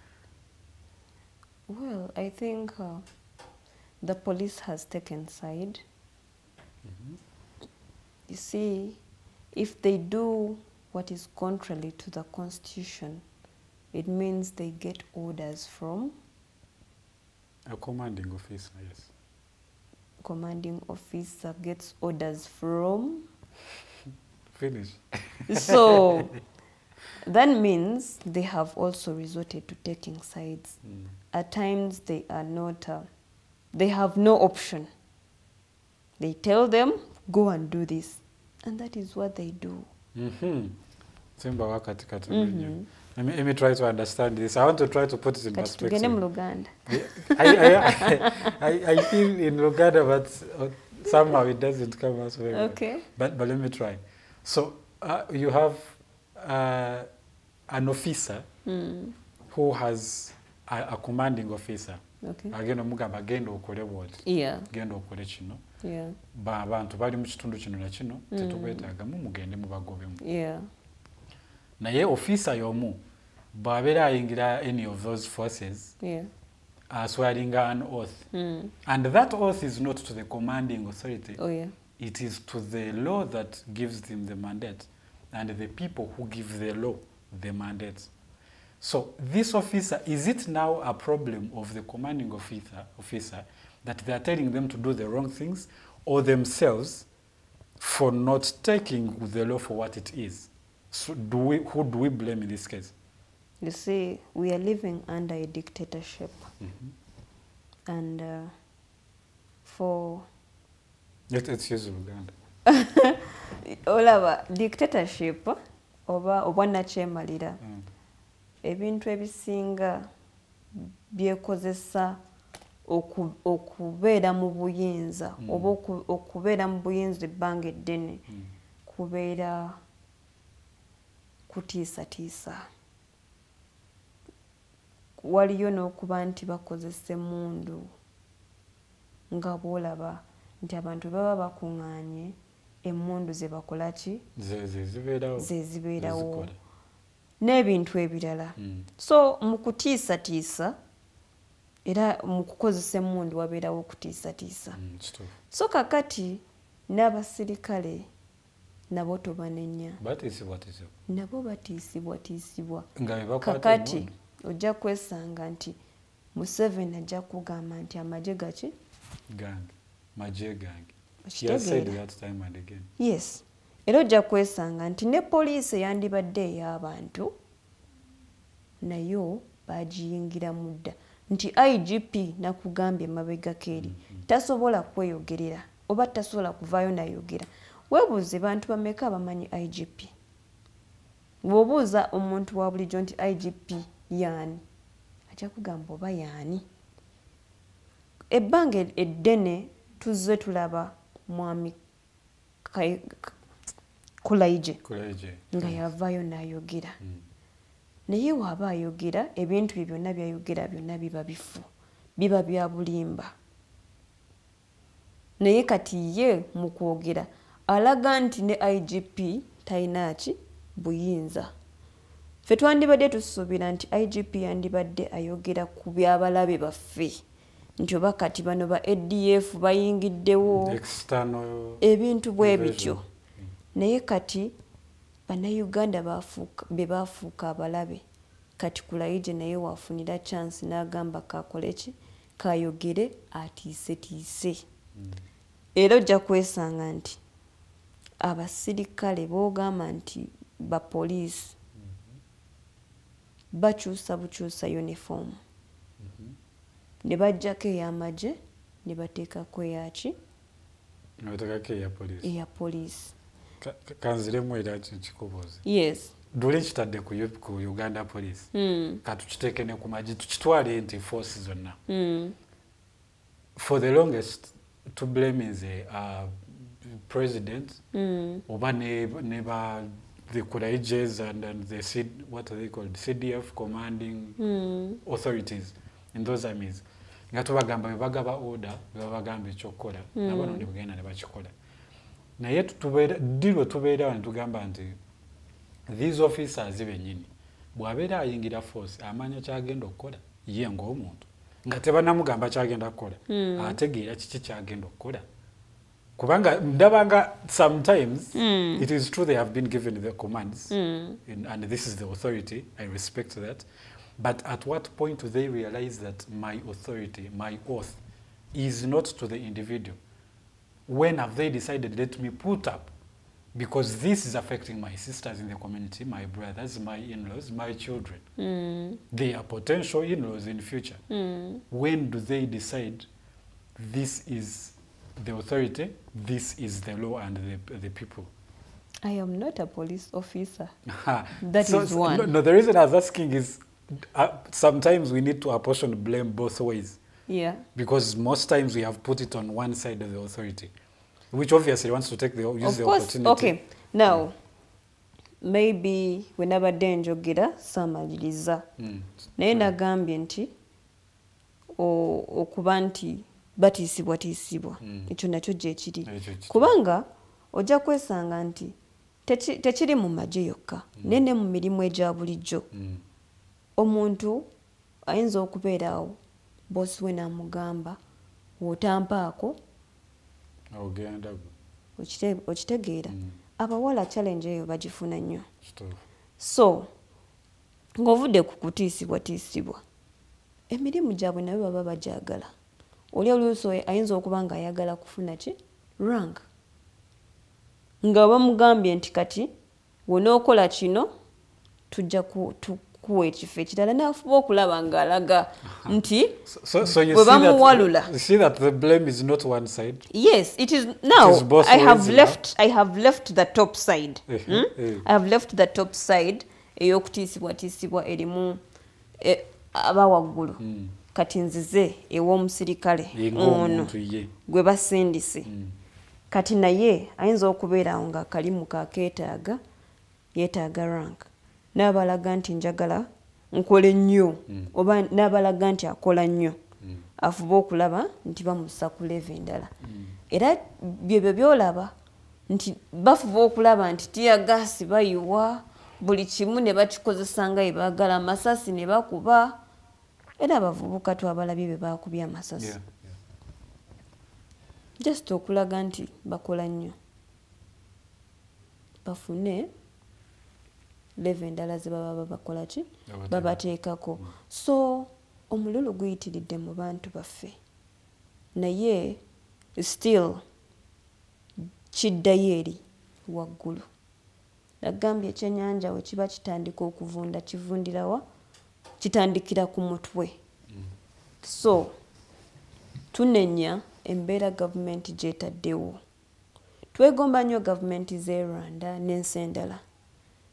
Well, I think the police has taken side. You see, if they do what is contrary to the Constitution, it means they get orders from A commanding officer, yes. commanding officer gets orders from. Finish. So that means they have also resorted to taking sides. At times they are not, they have no option. They tell them, go and do this. And that is what they do. Simba wakati kati. Let me try to understand this. I want to try to put it in Kati perspective. tugende mu Luganda. I feel in Luganda, but somehow it doesn't come out very well. Okay. But let me try. So you have an officer who has a commanding officer. Okay. Agenda mugamba genda okole what? Yeah. Genda okole kino. Yeah. Abantu bali mu kitundu kino na kino tetubeetaagamu mugende mubagobemu. Yeah. Naye officer y'omu bw'abeera ayingira any of those forces, Yeah. swearing an oath. And that oath is not to the commanding authority. Oh, yeah. It is to the law that gives them the mandate and the people who give the law the mandate. So this officer, is it now a problem of the commanding officer that they are telling them to do the wrong things, or themselves for not taking the law for what it is? So who do we blame in this case? You see, we are living under a dictatorship. And for Let's use Uganda. olaba dictatorship oba obwannakyemalira ebintu ebisinga byekozesa okubeera mu buyinza oba okubeera mu buyinza ebbanga eddene kubeera kutiisatiisa. Waliyo n'okuba nti bakozesa emmundu nga bw'olaba nti abantu baba bakuŋŋaanye emmundu ze bakola ki? Ze zibeerawo n'ebintu ebirala. So mu kutiisatiisa era mu kukozesa emmundu wabeerawo okutiisatiisa. So kakati n'abasirikale nabo tobanenya. Nabo batiisibwatiisibwa. Kakati ojja kwesanga nti Museveni ajja kugamba nti amagye gaki? magye gange. He has said that time and again. Yes. Era ojja kwesanga nti ne poliisi eyandibadde ey'abantu nayo bagiyingira mudda nti IGP nakugambye mabegako eri tasobola kweyogerera oba tasobola kuvaayo nayogera. Weebuuze bantu bameka abamanyi IGP? Bw'obuuza omuntu wa bulijjo nti IGP yaani ajja kugamba oba yaani. Ebbanga eddene tuzze tulaba mwami Kulaije nga yavaayo n'ayogera. Naye waba ayogera ebintu bye byonna byayogera byonna biba bifu, biba bya bulimba. Naye kati ye mu kwogera alaga nti ne IGP talina ki buyinza. Ffe twandibadde tusuubira nti IGP yandibadde ayogera ku by'abalabe baffe nti oba kati bano ba ADF bayingiddewo ebintu bwe bityo. Naye kati bannayuganda be baafuuka abalabe. Kati Kulaije naye waafunira chance n'agamba kakole ki kayogere atiise. Era ojja kwesanga nti abasirikale boogamba nti bapoliisi bakyusa bukyusa uniform ne bajjako ey'amagye ne bateekako eyaki eya poliisi. Kanziremu era kikubuuza. Yes. Dole kitadde ku Uganda Police. Katukiteeke ne ku magye tukitwale nti force zonna. For the longest to blame is a president oba ne ba the Kulaijes and the what are they called, CDF commanding authorities in those armies. Nga tubagamba bagaba order babagamba ekyokukola nabano ne bagenda ne bakikola. Naye tubeera tugamba nti these officers bennyini bw'abeera ayingira force amanya kyagenda okukola ye ng'omuntu nga tebanamugamba kyagenda kukola ategeera kiki kyagenda okukola kubanga ndabanga sometimes it is true they have been given the commands and this is the authority. I respect that, but at what point do they realize that my authority, my oath is not to the individual? When have they decided, let me put up, because this is affecting my sisters in the community, my brothers, my in-laws, my children. They are potential in-laws in future. When do they decide this is the authority, this is the law and the people? I am not a police officer. That is one. No, the reason I was asking is sometimes we need to apportion blame both ways. Yeah. Because most times we have put it on one side of the authority, which obviously wants to take the opportunity. Okay. Now, maybe whenever danger gira samaliriza. Naye nagambye nti okuba nti batiisibwa. Ekyo nakyo gye kiri. Kubanga ojja kwesanga nti tekiri mu magye yokka. Nene mu mirimu egya bulijjo. Omuntu ayinza okubeerawo bosi we n'amugamba w'otampaako okitegeera. Abawala challenge eyo bagifuna nnyo. So ng'ovudde ku kutiisibwa emirimu gyabwe nabo baba bagyagala. Oli oluusi ayinza okuba nga ayagala kufuna ki rank nga bamugambye nti kati wonookola kino tujja kuwa ekifo ekirala n'afuba okulaba ng'alaga nti bwe bamuwalula. You see that the blame is not one side. Yes, it is now. I have left the top side. I have left the top side ey'okutiisibwa erimu abawaggulu. Kati nzize ew'omusirikale ono gwe basindise. Kati naye ayinza okubeerawo nga akalimu kakeetaaga yeetaaga rank. N'abalaga nti njagala nkole nnyo oba n'abalaga nti akola nnyo afuba okulaba nti bamussa ku level endala. Era byebyo byolaba nti bafuba okulaba nti tiyagasi bayiwa buli kimu ne bakikozesa nga baagala amasasi ne bakuba. Era abavubuka twabalabye be baakubye amasasi. Just okulaga nti bakola nnyo bafune level endala ze baba bakola ki babateekako. So omululu guyitiridde mu bantu baffe naye still kiddayo eri waggulu. Nagambye ekyennyanja we kiba kitandika okuvunda kivundirawa kitandikira ku mutwe. So tunenya embeera gavumenti gyetaddewo. Twegomba nnyo gavumenti z'e Rwanda n'ensi endala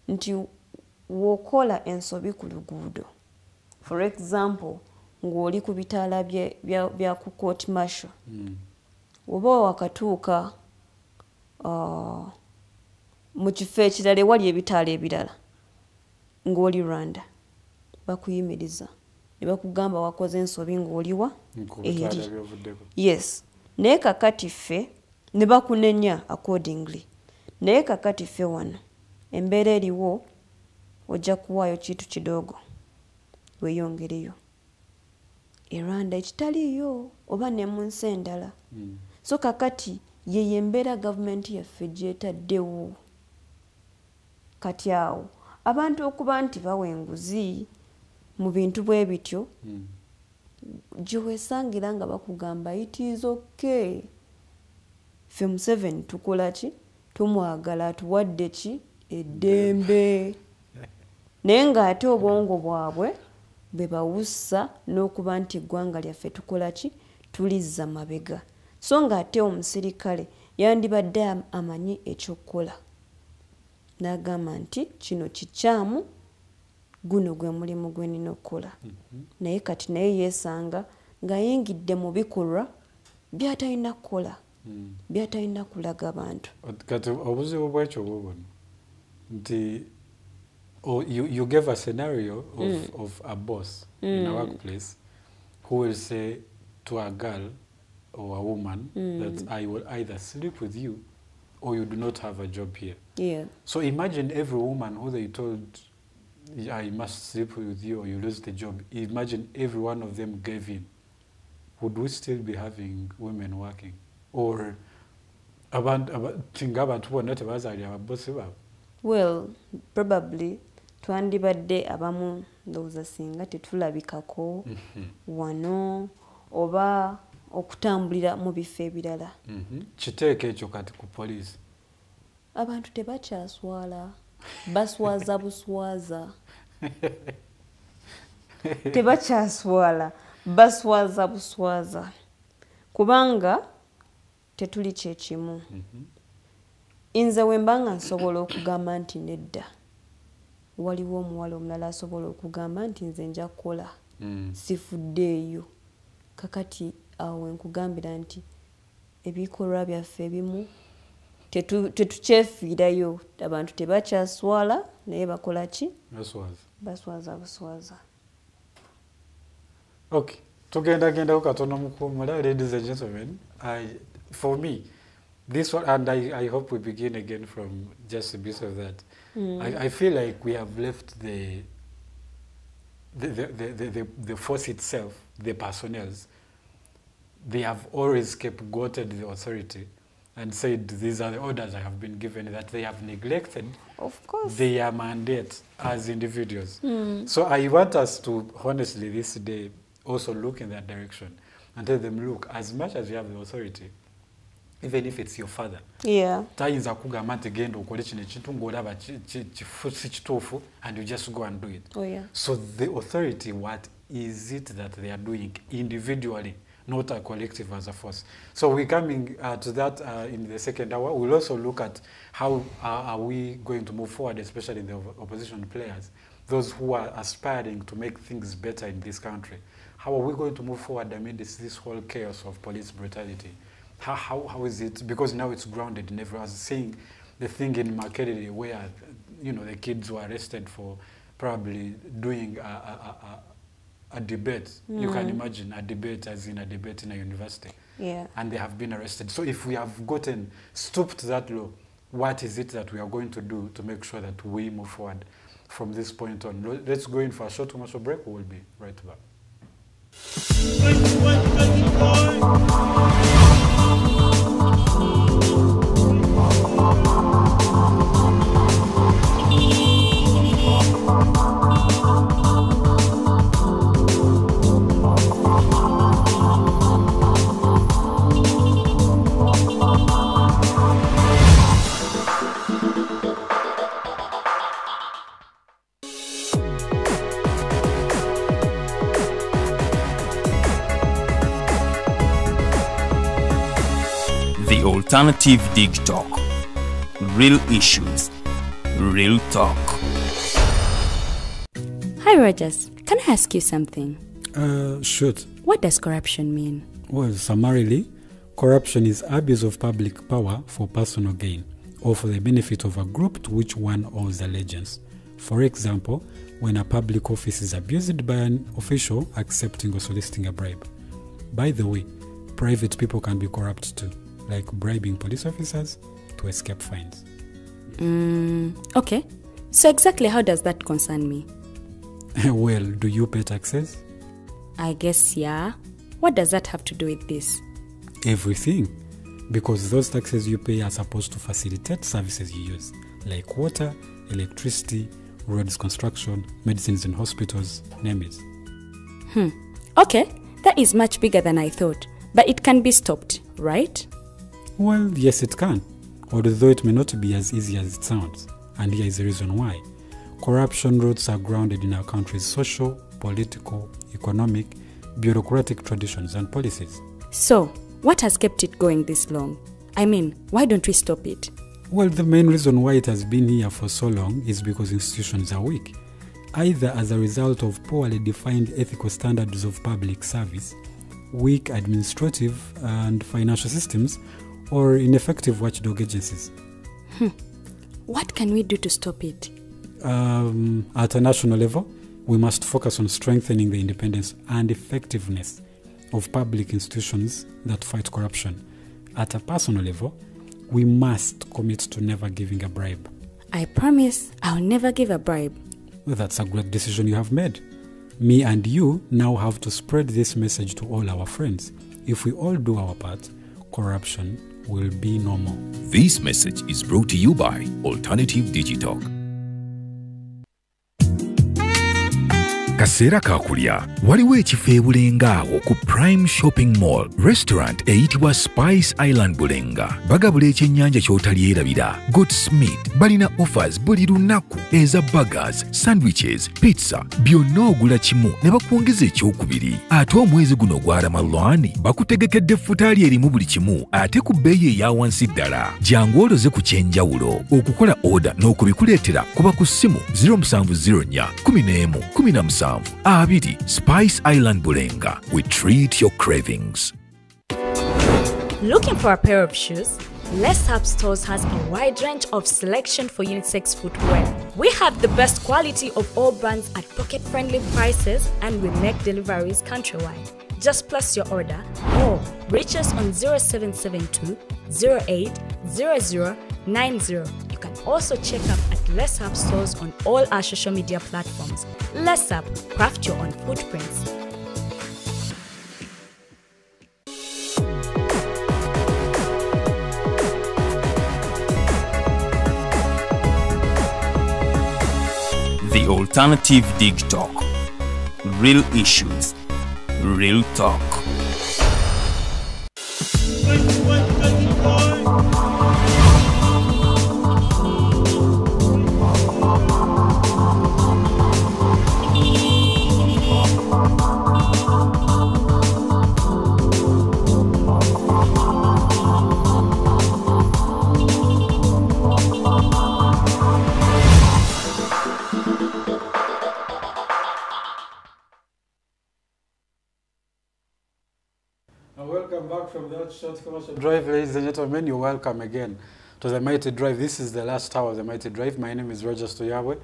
nti w'okola ensobi ku luguudo, for example ng'oli ku bitaala bya ku court martial, oba wakatuuka mu kifo ekirala ewali ebitaala ebirala ng'oli Rwanda, bakuyimiriza ne bakugamba wakoze ensobi ng'oliwa eri. Yes, naye kakati ffe ne bakunenya accordingly. Naye kakati ffe wano embeera eriwo ojja kuwaayo kitu kidogo weeyongereyo. E Rwanda ekitaliyo oba ne mu nsi endala. So kakati yeyo embeera gavumenti yaffe gyetaddewo. Kati awo abantu okuba nti bawa enguzi mu bintu bwe bityo gye weesangira nga bakugamba it is okay. Ffe Museveni tukola ki? Tumwagala atuwadde ki? Eddembe. Naye ng'ate obwongo bwabwe bwe bawussa n'okuba nti eggwanga lyaffe tukola ki? Tulizza mabega. So ng'ate omusirikale yandibadde amanyi ekyokukola. N'agamba nti kino kikyamu, guno gwe mulimu gwe nina okukola. Naye kati naye yeesanga ng'ayingidde mu bikolwa by'atalina kukola, by'atalina kulaga bantu. Kati obuzibu bwekyo bubona nti you gave a scenario of a boss in a workplace who will say to a girl or a woman that I will either sleep with you or you do not have a job here. Yeah. So imagine every woman who they told I must sleep with you or you lose the job. Imagine every one of them gave in. Would we still be having women working? Or abantu bonna tebazaali ababosi baabwe? Well, probably twandibadde abamu ndowooza singa tetulabikako wano oba okutambulira mu bifo ebirala. Kiteeka ekyo kati ku poliisi. Abantu tebakyaswala, baswaza buswaza. Tebakyaswala, baswaza buswaza. Kubanga tetuli kyekimu. Nze we mbanga nsobola okugamba nti nedda, waliwo omuwala omulala asobola okugamba nti nze nja kukola, sifuddeeyo. Kakati awo nkugambira nti ebikolwa byaffe ebimu tetukyefiirayo. Abantu tebakyaswala naye bakola ki? Baswaza buswaza. Okay, tugendako katono mukuumula. Ladies and gentlemen, for me, this one, and I hope we begin again from just a bit of that. I feel like we have left the force itself, the personnels. They have always scapegoated the authority and said these are the orders I have been given, that they have neglected, of course, their mandate as individuals. So I want us to honestly this day also look in that direction and tell them, look, as much as you have the authority, even if it's your father, tayinza kugamba nti genda okole kino ekintu ng'olaba si kituufu and you just go and do it. So the authority, what is it that they are doing individually, not a collective as a force? So we're coming to that in the second hour. We'll also look at how are we going to move forward, especially the opposition players, those who are aspiring to make things better in this country. How are we going to move forward amid this whole chaos of police brutality? How is it? Because now it's grounded in everyone. I was saying the thing in Makerere where, you know, the kids were arrested for probably doing a debate. You can imagine a debate as in a debate in a university. And they have been arrested. So if we have stooped that low, what is it that we are going to do to make sure that we move forward from this point on? Let's go in for a short commercial break. We will be right back. Alternative Dig Talk. Real issues, real talk. Hi, Rogers. Can I ask you something? Shoot. What does corruption mean? Well, summarily, corruption is abuse of public power for personal gain or for the benefit of a group to which one owes allegiance. For example, when a public office is abused by an official accepting or soliciting a bribe. By the way, private people can be corrupt too, like bribing police officers to escape fines. Okay. So exactly how does that concern me? Well, do you pay taxes? I guess, yeah. What does that have to do with this? Everything. Because those taxes you pay are supposed to facilitate services you use, like water, electricity, roads construction, medicines in hospitals, name it. Okay, that is much bigger than I thought. But it can be stopped, right? Well, yes, it can. Although it may not be as easy as it sounds. And here is the reason why. Corruption roots are grounded in our country's social, political, economic, bureaucratic traditions and policies. So, what has kept it going this long? I mean, why don't we stop it? Well, the main reason why it has been here for so long is because institutions are weak, either as a result of poorly defined ethical standards of public service, weak administrative and financial systems, or ineffective watchdog agencies. What can we do to stop it? At a national level, we must focus on strengthening the independence and effectiveness of public institutions that fight corruption. At a personal level, we must commit to never giving a bribe. I promise I'll never give a bribe. Well, that's a great decision you have made. Me and you now have to spread this message to all our friends. If we all do our part, corruption will be normal. This message is brought to you by Alternative Digital. Kaseera kakulya waliwo ekifo e Bulenga awo ku Prime Shopping Mall restaurant eyitibwa Spice Island Bulenga bagabula ekyennyanja ky'otalyerabira Goodsmith balina offers buli lunaku eza burgers, sandwiches, pizza byonna ogula kimu ne bakwongeza ekyokubiri ate omwezi guno gwa Ramadhan bakutegekedde ffutaali erimu buli kimu ate ku bbeeyi eya wansi ddala jangu oloze ku kyenjawulo okukola order n'okubikuleetera kuba ku ssimu 0704 11 17 Abidi Spice Island Bulenga. We treat your cravings. Looking for a pair of shoes? Les Hub Stores has a wide range of selection for unisex footwear. We have the best quality of all brands at pocket-friendly prices and we make deliveries countrywide. Just place your order or reach us on 0772 08 0090. You can also check up at Les Hub Stores on all our social media platforms. Les Hub, craft your own footprints. The Alternative Dig Talk. Real issues, real talk. Welcome back from that short commercial drive, ladies and gentlemen. You're welcome again to the Mighty Drive. This is the last hour of the Mighty Drive. My name is Roger Stoyabwe,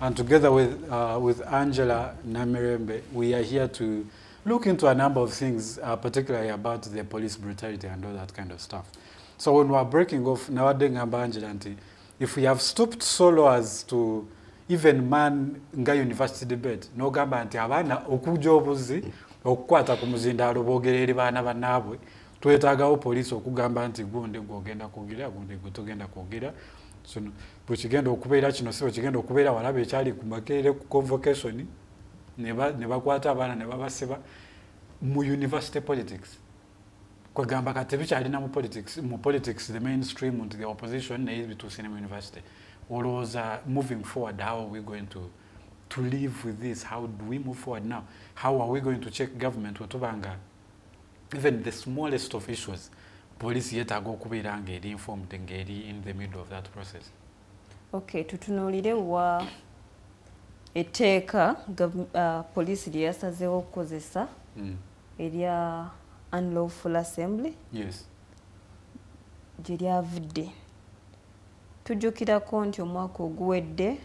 and together with Angella Namirembe, we are here to look into a number of things, particularly about the police brutality and all that kind of stuff. So when we are breaking off, nowadays, Angela, if we have stooped so low as to even man nga university debate, no gamba nti abana okujobuzi okukwata ku muzindaalo boogera eri baana bannaabwe twetaagawo poliisi okugamba nti gunde gwogenda kwogera gunde gwetogenda kwogera bwe kigenda okubeera kino si bwe kigenda okubeera walaba ekyali ku makerere ku convocation ne bakwata abaana ne babasiba mu university politics kwegamba kati tebikyalina mu politics the mainstream nti the opposition naye bituusine mu university olowooza moving forward how are we going to live with this? How do we move forward now? How are we going to check government? Even the smallest of issues, police yetaaga okubeera ng'eri informed ng'eri in the middle of that process? Okay, tutunuulire wa etteeka police lye yasazeewo okukozesa erya unlawful assembly. Yes. Gye lyavudde. Tujjukirako nti omwaka oguwedde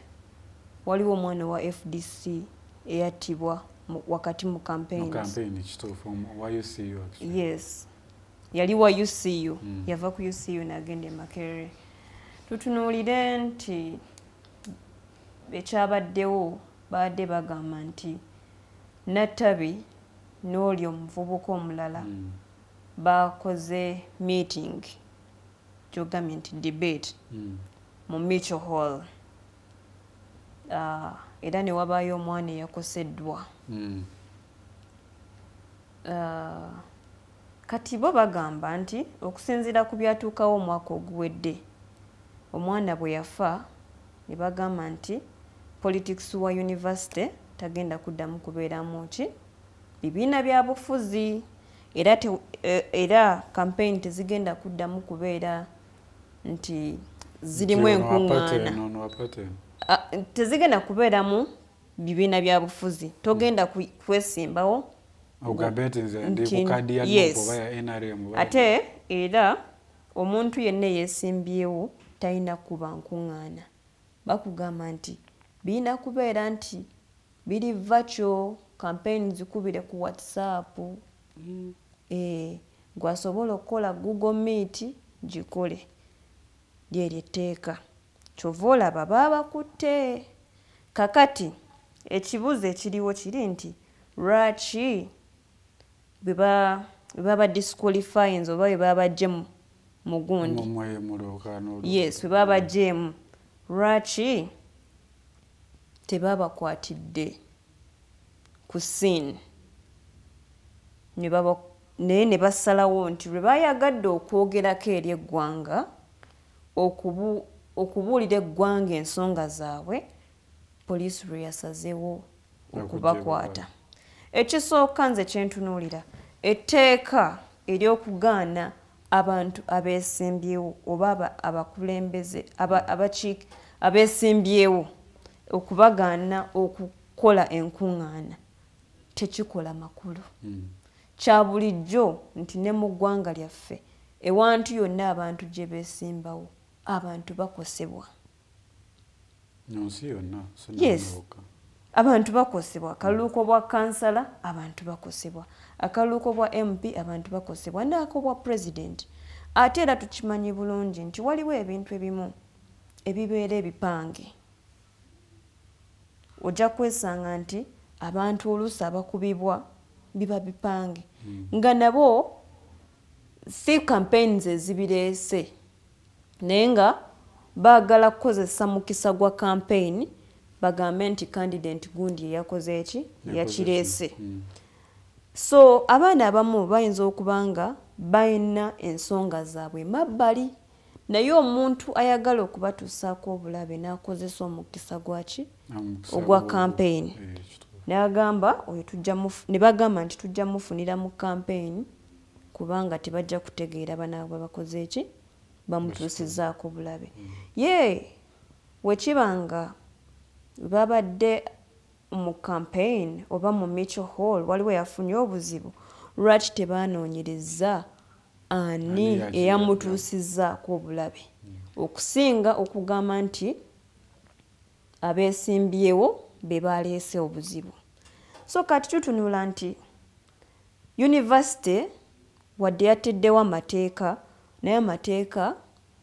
waliwo omwana wa FDC eyattibwa wakati mu campaigns. Mu campaign kituufu wa UCU actually. Yes. Yali wa UCU. Yava ku UCU n'agenda e Makerere. Tutunuulire nti ekyabaddewo baadde bagamba nti Nattabi n'oli omuvubuka omulala bakoze meeting gy'ogambye nti debate mu Mitchell Hall. Era ne wabaayo omwana eyakoseddwa. Kati bo bagamba nti okusinziira ku byatuukawo omwaka oguwedde omwana bwe yafa ne bagamba nti politics wa university tagenda kuddamu kubeeramu ki bibiina bya bufuzi era campaign tezigenda kuddamu kubeera nti zirimu enkuŋŋaana. Tezigenda kubeeramu bibiina bya bufuzi. Togenda kwesimbawo ate era omuntu yenna yeesimbyewo talina kuba nkuŋŋaana. Bakugamba nti birina kubeera nti biri virtual campaign zikubire ku WhatsApp. Gwasobola okukola Google Meet gikole. Lyeryo etteeka. Kyova olaba baabakutte. Kakati ekibuuzo ekiriwo kiri nti lwaki bwe baba disqualifying oba bwe baba baggye mu gundi. Yes, bwe baba baggyemu. Lwaki tebabakwatidde ku scene naye ne basalawo nti lwe bayagadde okwogerako eri eggwanga okubuulira eggwanga ensonga zaabwe, poliisi lwe yasazeewo okubakwata. Ekisooka nze kyentunuulira etteeka ery'okugaana abantu abeesimbyewo oba abakulembeze abeesimbyewo okubagaana okukola enkuŋŋaana tekikola makulu. Kya bulijjo nti ne mu ggwanga lyaffe ewantu yonna abantu gye beesimbawo abantu bakosebwa. Nonsi yonna. Yes. Abantu bakosebwa. Akaluuko bwa kansala abantu bakosebwa. Akaluuko bwa MP abantu bakosebwa. N'ako bwa president. Ate era tukimanyi bulungi nti waliwo ebintu ebimu ebibeera ebipange. Ojja kwesanga nti abantu oluusi abakubibwa biba bipange. Nga nabo si campaigns ezibireese naye nga baagala kukozesa mukisa gwa campaign bagambe nti candidate gundi eyakoze eki yakireese. So abaana abamu bayinza okuba nga balina ensonga zaabwe mabbali naye omuntu ayagala okubatuusaako obulabe n'akozesa omukisa gwaki ogwa campaign n'agamba oyo ne bagamba nti tujja mufunira mu campaign kubanga tebajja kutegeera banaabwe bakoze eki bamutuusizaako obulabe. Wekibanga babadde mu campaign oba mu Mitchell Hall waliwo yafunye obuzibu, lwaki tebaanoonyereza ani eyamutuusizzaako obulabe okusinga okugamba nti abeesimbyewo be baleese obuzibu. So kati tutunula nti university wadde yateddewo amateeka naye amateeka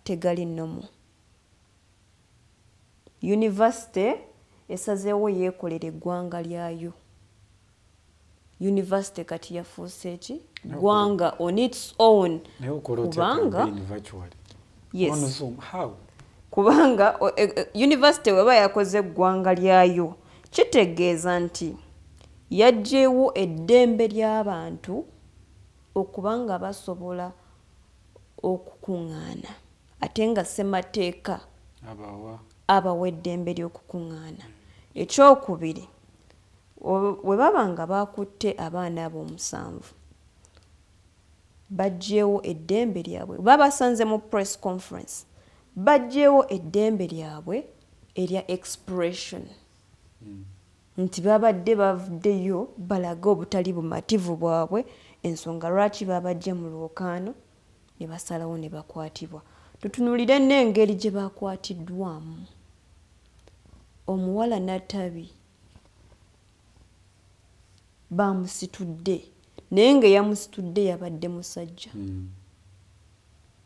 tegali nnomu. University esazeewo yeekolera eggwanga lyayo. University kati yafuuse eki ggwanga on its own. Kubanga yes. Kubanga university weba yakoze eggwanga lyayo kitegeeza nti yaggyeewo eddembe ly'abantu okubanga basobola okukuŋŋaana ate nga ssemateeka abawa eddembe ly'okukuŋŋaana. Ekyokubiri we baba nga bakutte abaana abo 7 bajjeewo eddembe lyabwe babasanze mu press conference bajjeewo eddembe lyabwe erya expression nti babadde bavuddeyo balaga obutali bumativu bwabwe ensonga lwaki babajje mu lwokaano ne basalawo ne bakwatibwa. Tutunulire n'engeri gye bakwatiddwamu. Omuwala Natabi bamusitudde naye nga yamusitudde yabadde musajja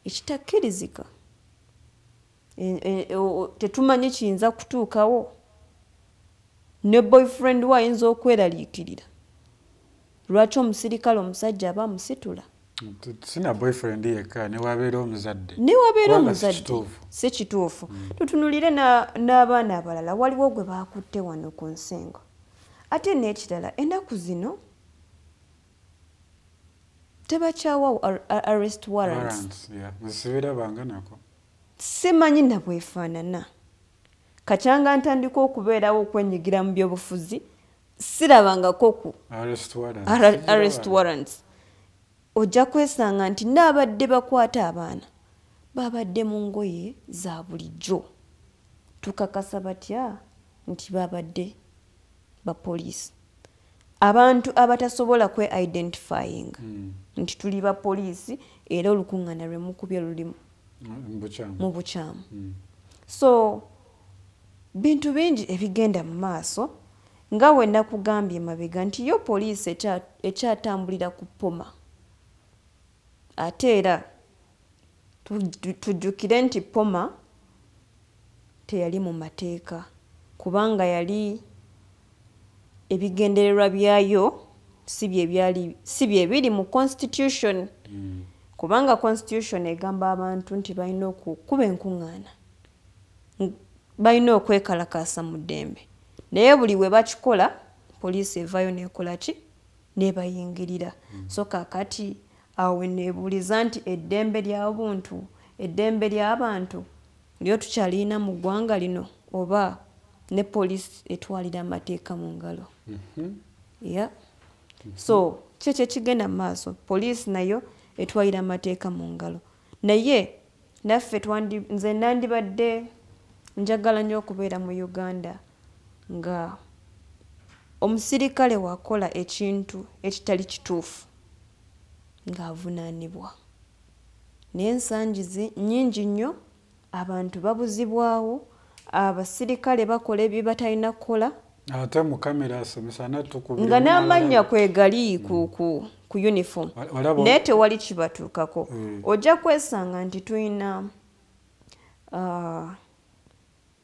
ekitakkirizika. Tetumanyi kiyinza kutuukawo ne boyfriend we ayinza okweraliikirira lwaki omusirikale omusajja aba amusitula. Sina boyfriend yekka newabeera omuzadde si kituufu. Tutunulire n'abaana abalala waliwo gwe baakutte wano ku nsengo ate n'ekirala ennaku zino tebakyawawo arrest warrants. Simanyi na bwefaanana kakyanga ntandika okubeerawo okwenyigira mu byobufuzi sirabangako ku arrest warrants. Ojja kwesanga nti n'abadde bakwata abaana babadde mu ngoye za bulijjo. Tukakasa batya nti babadde bapoliisi. Abantu abatasobola kwe-identifying nti tuli bapoliisi era olukuŋŋaana lwe mukubye luli mu bukyamu. So bintu bingi ebigenda mu maaso nga we nakugambye mabega nti yo poliisi ekyatambulira ku ppoma. Ate era tujjukire nti ppoma teyali mu mateeka kubanga yali ebigendererwa byayo si bye biri mu constitution kubanga constitution egamba abantu nti balina okukuba enkuŋŋaana balina okwekalakaasa mu ddembe naye buli we bakikola poliisi evaayo nekola ki nebayingirira. So kakati awe neebuuliza nti eddembe ly'obuntu eddembe ly'abantu lyo tukyalina mu ggwanga lino oba ne poliisi etwalira amateeka mu ngalo. So kyekyo kigenda mu maaso poliisi nayo etwalira amateeka mu ngalo naye naffe nze nandibadde njagala nnyo okubeera mu Uganda nga omusirikale wakola ekintu ekitali kituufu ng'avunaanibwa. Naye ensangi nnyingi nnyo abantu babuzibwawo abasirikale bakola ebyo batalina kukola ate mu kamera asomesa natukubira nga n'amannya kwegali ku uniform naye tewali kibatuukako. Ojja kwesanga nti tulina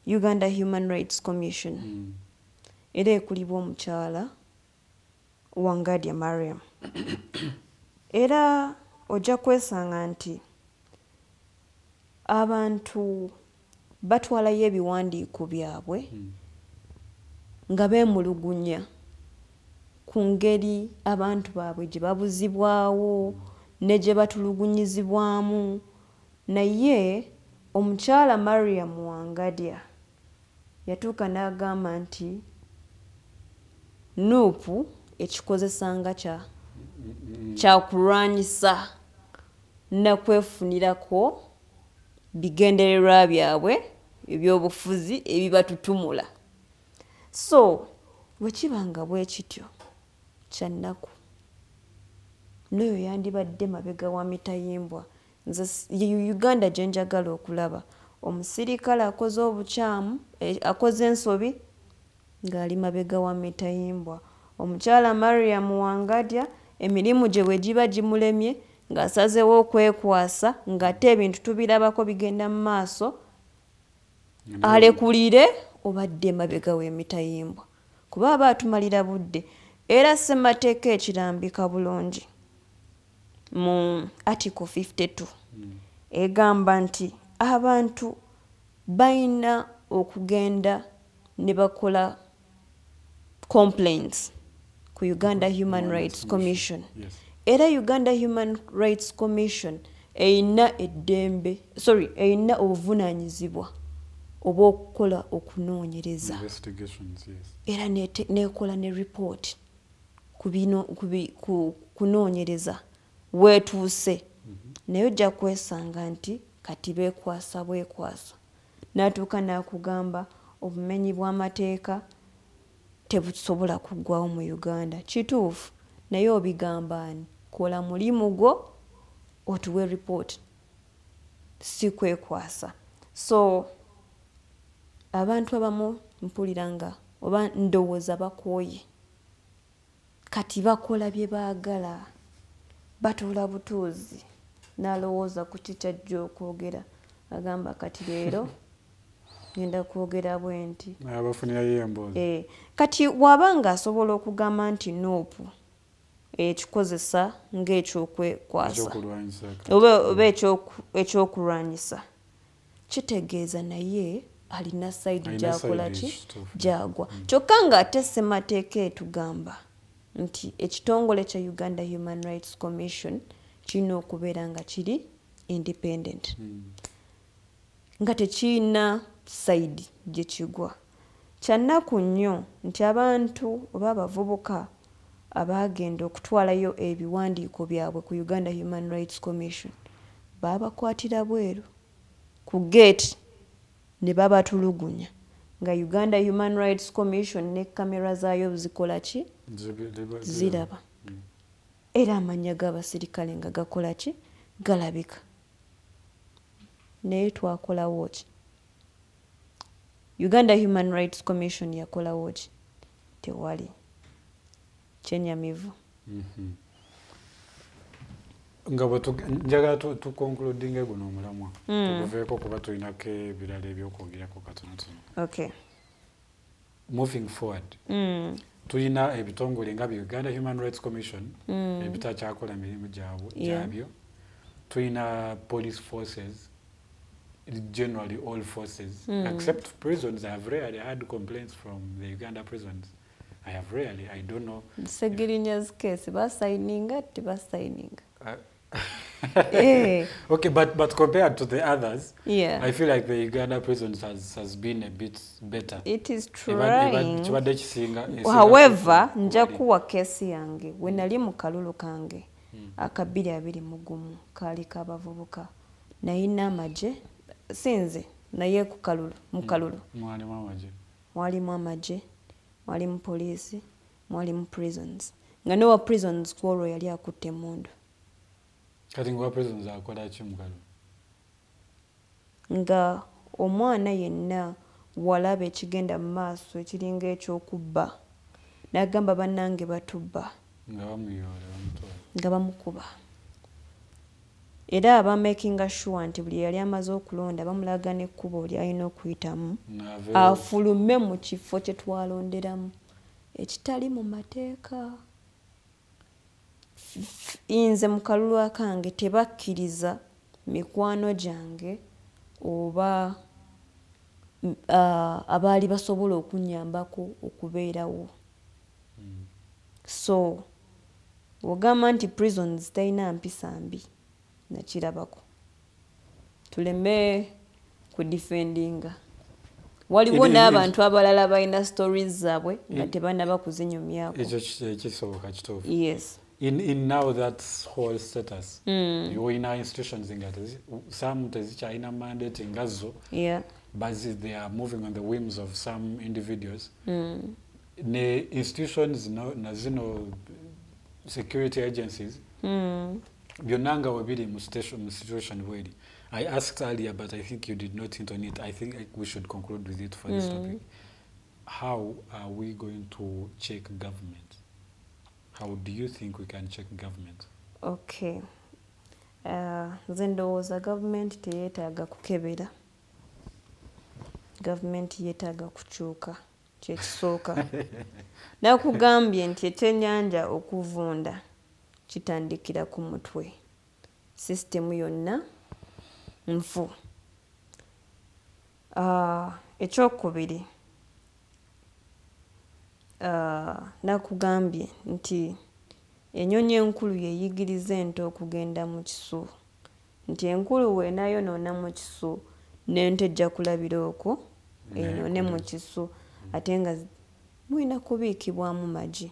Uganda Human Rights Commission era ekulibwa omukyala Wangadya Mariam era ojja kwesanga nti abantu batwalayo ebiwandiiko byabwe nga beemulugunya ku ngeri abantu baabwe gye babuzibwawo ne gye batulugunyizibwamu. Naye omukyala Mariam Wangadya yatuuka n'agamba nti nuupu ekikozesanga kyakulwanyisa nakwefunirako bigendererwa byabwe ebyobufuzi ebibatutumula. So bwekibanga bwe kityo kyannaku n'oyo yandibadde mabega wa mitayimbwa. Nze Uganda gye njagala okulaba omusirikale akoze obukyamu akoze ensobi ng'ali mabega wa mitayimbwa. Omukyala Mariam Wangadya emirimu gye bwe giba gimulemye ng'asazeewo okwekwasa ng'ate ebintu tubirabako bigenda mu maaso alekulire obadde mabega w'emitayimbwa kuba aba atumalira budde. Era ssemateeka ekirambika bulungi mu Article 52 egamba nti abantu balina okugenda ne bakola complaints ku Uganda Human Rights Commission. Era Uganda Human Rights Commission eyina obuvunaanyizibwa obw'okukola okunoonyereza era nekola ne report ku kunoonyereza weetuuse naye ojja kwesanga nti kati beekwasa bwekwasa n'atuuka n'akugamba obumenyi bw'amateeka tebusobola kuggwawo mu Uganda. Kituufu naye obigamba ani? Kola mulimu gwo otuwe report, si kwekwasa. So abantu abamu mpulira nga oba ndowooza bakooye kati bakola bye baagala, batuula butuuzi n'alowooza ku kikyajja okwogera agamba kati leero ngenda kwogera bwe nti abafunirayo emboozi. Kati bw'aba ng'asobola okugamba nti noopu ekikozesa ng'ekyokwekwasa oba ekyokulwanyisa, kitegeeza naye alina sayidi gy'akola ki gy'agwa. Kyokka ng'ate ssemateeka etugamba nti ekitongole kya Uganda Human Rights Commission kirina okubeera nga kiri independent, nga tekirina sayidi gye kigwa. Kyannaku nnyo nti abantu oba abavubuka abaagenda okutwalayo ebiwandiiko byabwe ku Uganda Human Rights Commission baabakwatira bweru ku gate ne babatulugunya nga Uganda Human Rights Commission ne kamera zaayo zikola ki? Ziraba. Era amanya g'abasirikale nga gakola ki? Galabika. Naye twakolawo ki? Uganda Human Rights Commission yakolawo ki? Tewali. Kyenyamivu. Nga njagala tukonkludinge guno omulamwa tuguveeko kuba tulinako ebirala ebyokwogerako katonotono. Okay. Moving forward, tulina ebitongole nga Uganda Human Rights Commission ebitakyakola mirimu gyabyo. Tulina police forces, generally all forces, except prisons. I have rarely had complaints from the Uganda prisons. I have rarely, I don't know. Segirinya's case, basaininga, tibasaininga. Okay, but compared to the others, yeah, I feel like the Uganda prisons has been a bit better. It is trying. However, nja kuwa kesi yange we nali mu kalulu kange akabiri abiri mugumu kali kabavubuka nayina amaje sinze naye ku kalulu mu kalulu mwalimu amaje mwalimu police mwalimu prisons nga no prisons kworo yali akutte mundu. Kati ngwa prisons akola ki mu kalulu? Nga omwana yenna walaba ekigenda mu maaso ekiringa ekyokubba n'agamba bannange batubba nga bamukuba. Era aba making sure nti buli yali amaze okulonda bamulaga n'ekkubo ly'alina okuyitamu afulume mu kifo kye twalonderamu ekitali mu mateeka. Inze mu kalulu akange tebakkiriza mikwano gyange oba abaali basobola okunyambako okubeerawo. So ogamba nti prisons talina mpisa mbi nakirabako. Tuleme kudifendinga. Waliwo n'abantu abalala balina stories zaabwe nga tebanaba kuzinyumyako. Ekyo kisoboka kituufu. Yes. In now that whole status, you're in our institutions in some tezikyalina mandate ngazo, yeah, but they are moving on the whims of some individuals. Ne institutions na zino security agencies byonanga wabiri mu situation bweri. I asked earlier, but I think you did not hint on it. I think we should conclude with it for this topic. How are we going to check government? How do you think we can check government? Okay. Nze ndowooza government teyeetaaga kukebera. Government yeetaaga kukyuka. Kyekisooka. Nakugambye nti ekyennyanja okuvunda kitandikira ku mutwe. System yonna nfu. Ekyokubiri, nakugambye nti ennyonyi enkulu yeeyigiriza ente okugenda mu kisu. Nti enkulu weenayonoona mu kisu n'ente ejja kulabira okwo enoone mu kisu ate nga mulina kubiikibwamu magi.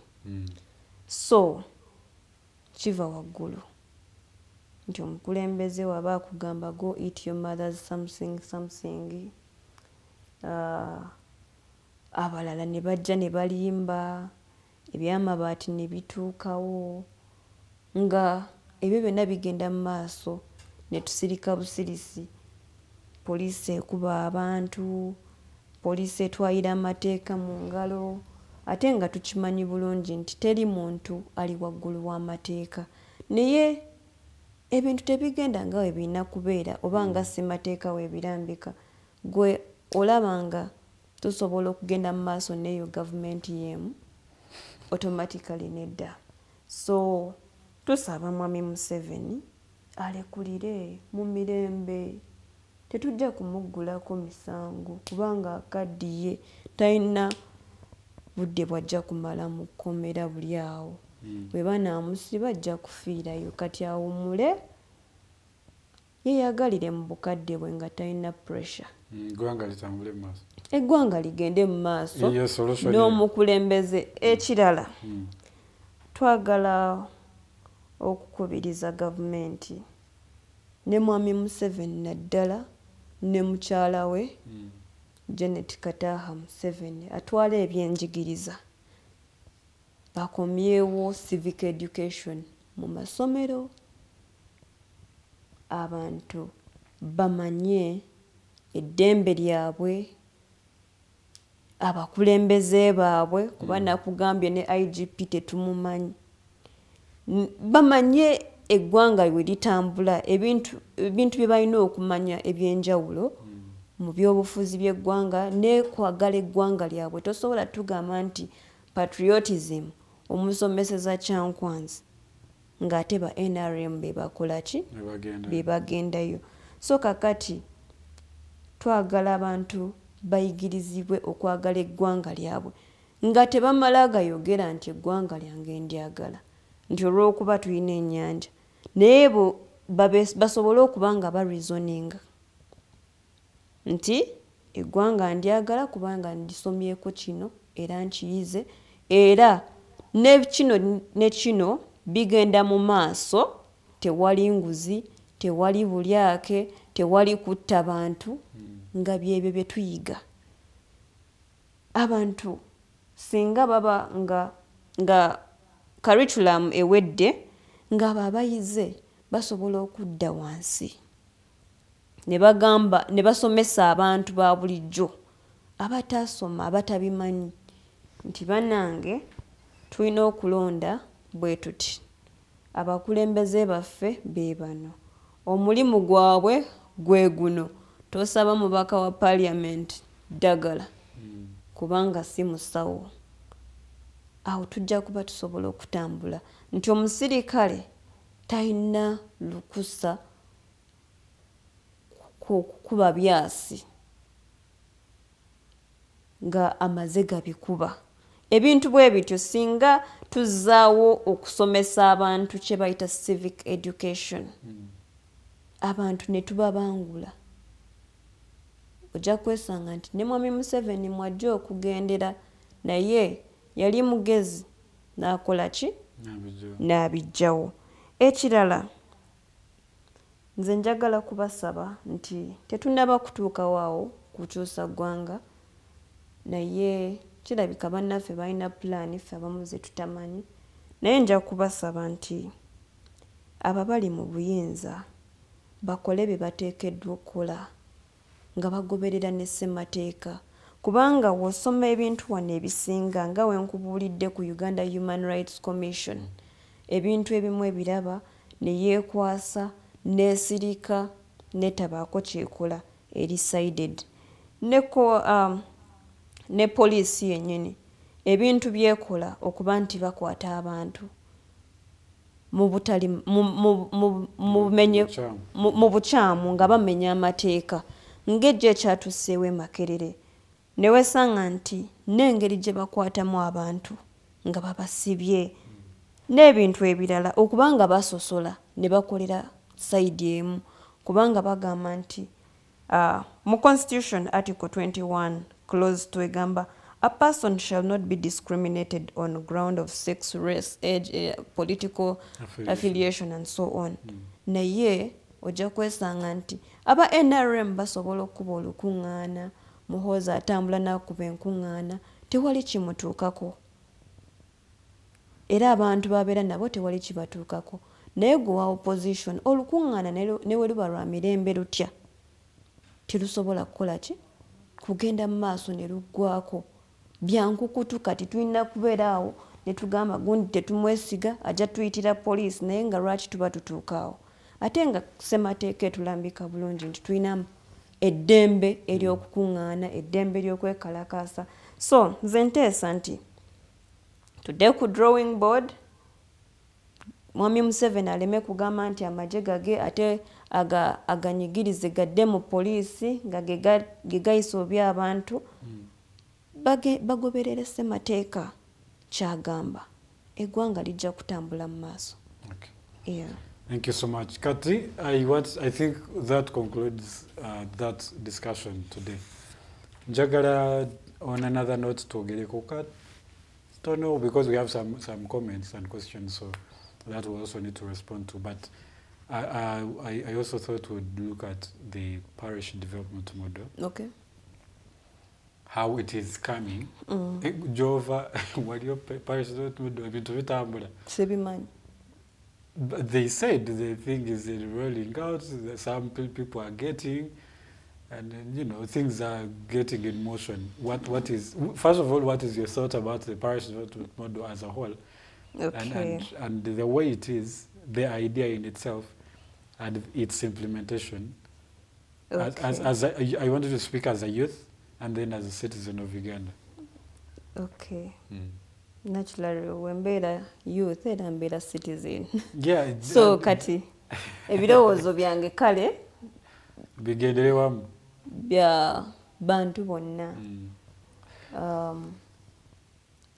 So kiva waggulu. nti omukulembeze waba akugamba go eat your mother's something abalala ne bajja ne balimba ebyamabaati ne bituukawo nga ebyo byonna bigenda mu maaso ne tusirika busirisi poliisi ekuba abantu poliisi etwayira amateeka mu ngalo ate nga tukimanyi bulungi nti teri muntu ali waggulu w'amateeka naye ebintu tebigenda nga we birina kubeera oba nga ssemateeka weebirambika gwe olaba nga tusobola okugenda mu maaso n'eyo gavumenti y'emu automatically nedda so tusaba mwami Museveni alekulire mu mirembe tetujja kumuggulako misango kubanga akaddiye talina budde bwajja kumala mu kkomera buli awo bwe banaamusiba ajja kufiirayo kati awummule yeyagalire mu bukadde bwe nga talina pressure eggwanga litambule mu maaso eggwanga ligende mu maaso n'omukulembeze ekirala twagala okukubiriza gavumenti ne mwami Museveni naddala ne mukyala we Janet Kataha Museveni atwala ebyenjigiriza bakomyewo civic education mu masomero abantu bamanye eddembe lyabwe abakulembeze baabwe kuba nakugambye ne IGP tetumumanyi bamanye eggwanga we litambula ebintu bye balina okumanya ebyenjawulo mu byobufuzi by'eggwanga ne kwagala eggwanga lyabwe tosobola tugamba nti patriotism omusomeseza kyankwanzi ng'ate ba NRM bebakola ki bebagendayo so kakati twagala abantu bayigirizibwe okwagala eggwanga lyabwe nga tebamala gayogera nti eggwanga lyange ndyagala nti olw'okuba tulina ennyanja naye basobole okuba nga bareasoninga nti eggwanga ndyagala kubanga ndisomyeko kino era nkiyize era ne kino bigenda mu maaso tewali nguzi tewali bulyake tewali kutta bantu nga byebyo bye tuyiga abantu singa baba nga curriculum ewedde nga babayize basobola okudda wansi ne basomesa abantu ba bulijjo abatasoma abatabimanyi nti bannange tulina okulonda bwe tuti abakulembeze baffe be bano omulimu gwabwe gwe guno tosaba mubaka wa parliament ddagala kubanga si musawo awo tujja kuba tusobola okutambula nti omusirikale talina lukusa kuba byasi nga amaze gabikuba ebintu bwe bityo singa tuzaawo okusomesa abantu kye bayita civic education abantu ne tubabangula ojja kwesanga nti ne mwami Museveni mwajja okugendera naye yali mugezi n'akola ki n'abijjawo ekirala nze njagala kubasaba nti tetunaba kutuukawo awo kukyusa ggwanga naye kirabika bannaffe balina pulaani ffe abamu ze tutamanyi naye nja kubasaba nti ababali mu buyinza bakole bye bateekeddwa okukola nga bagoberera ne ssemateeka kubanga w'osoma ebintu wano ebisinga nga we nkubuulidde ku Uganda Human Rights Commission ebintu ebimu ebiraba ne yeekwasa neesirika netabaako kyekola erisided ne poliisi yennyini ebintu byekola okuba nti bakwata abantu mu bukyamu nga bamenya amateeka ng'ejjo ekyatuseewo e Makerere ne wesanga nti n'engeri gye bakwatamu abantu nga babasibye n'ebintu ebirala okubanga basosola ne bakolera sayidi emu kubanga bagamba nti mu constitution article 21 clause 2 egamba A person shall not be discriminated on ground of sex, race, age, political affiliation and so on. Naye ojja kwesanga nti aba NRM basobola okuba olukuŋŋaana, muhoozi atambula n'akuba enkuŋŋaana, tewali kimutuukako. Era abantu babeera nabo tewali kibatuukako. Naye gwe wa opposition olukuŋŋaana ne we luba lwa mirembe lutya terusobola kukola ki? Kugenda mu maaso ne luggwako. Byankukutu kati tulina kubeera awo ne tugamba gundi tetumwesiga ajja tuyitira poliisi naye nga lwaki tuba tutuuka awo. Ate nga ssemateeka etulambika bulungi nti tulina eddembe ery'okukuŋŋaana, eddembe ery'okwekalakaasa. So nze nteesa nti tudde ku drawing board, Mwami Museveni aleme kugamba nti amagye gage ate aganyigirize gadde mu poliisi nga ge gayisa oby abantu. Bagoberere ssemateeka kyagamba. Eggwanga lijja kutambula mu maaso. Okay. Yeah. Thank you so much. Kati, I think that concludes that discussion today. Njagala, on another note, to don't know, because we have some comments and questions, so that we also need to respond to. But I also thought we'd look at the parish development model. Okay. How it is coming. Jova, what your parish development model? They said the thing is rolling out, some people are getting, and you know, things are getting in motion. What is, first of all, what is your thought about the parish development model as a whole? Okay. And the way it is, the idea in itself, and its implementation. Okay. As I wanted to speak as a youth, and then as a citizen of Uganda. Okay. Naturally, when better youth and better citizen. Yeah. So kati ebirowoozo byange kale bigendere wamu bya bantu bonna.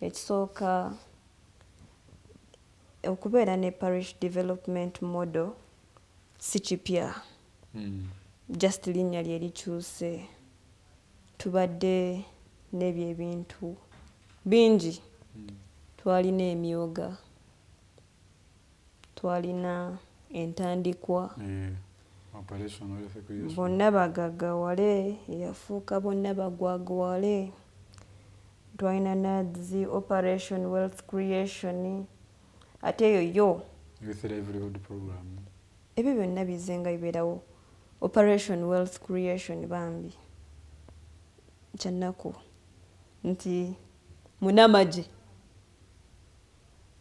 Ekisooka okubeera ne parish development model si kipya. Just linnya lye likyuse. Tubadde n'ebyo ebintu bingi. Twalina emyoga, twalina entandikwa, bonna bagaggawale, yafuuka bonna bagwagwale, twalina NADS, Operation Wealth Creation, ate eyo yo Youth Livelihood Program. Ebyo byonna bizenga bibeerawo. Operation Wealth Creation bambi kyannako nti munamaje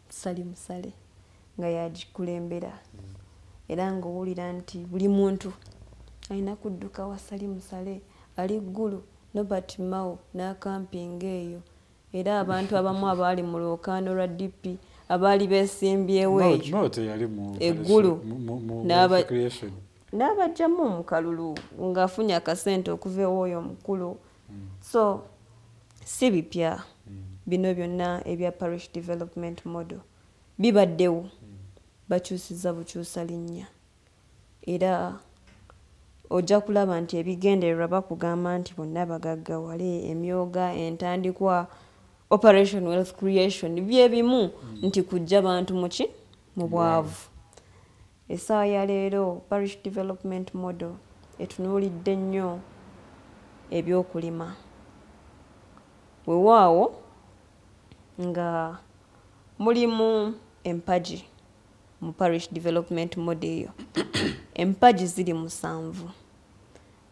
sali musale nga yagikulembera era ng'owulira nti buli muntu alina kudduka wasali musale ali ggulu Nobert Mao n'akampinga eyo era abantu abamu abaali mu lwokaano lwa DP abaali beesimbyewo eyo eggulu n'abajjamu mu kalulu ng'afunye akasente okuva ew'oyo omukulu. So si bipya bino byonna ebya parish development model bibaddewo bakyusiza bukyusa linnya era ojja kulaba nti ebigendererwa bakugamba nti bonna bagaggawale emyoga entandikwa Operation Wealth Creation bye bimu nti kujja bantu muki mu bwavu. Essaawa ya leero parish development model etunuulidde nnyo ebyokulima. Weewaawo nga mulimu empagi mu parish development model eyo. Empagi ziri 7.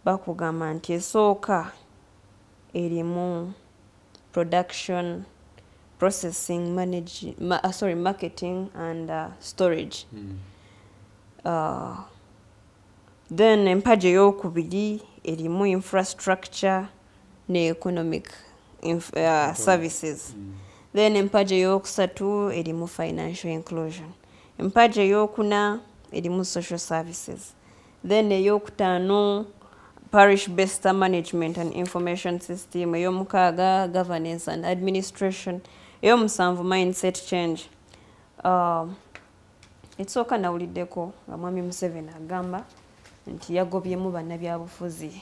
Bakugamba nti esooka erimu production, processing, marketing and storage. Then empagi ey'okubiri erimu infrastructure ne economic services. Then empagi ey'okusatu erimu financial inclusion. Empagi ey'okuna erimu social services. Then ey'okutaano parish based management and information system. Ey'omukaaga governance and administration. Ey'omusanvu mindset change. Ekisooka nawuliddeko nga Mwami Museveni agamba nti yagobyemu bannabyabufuzi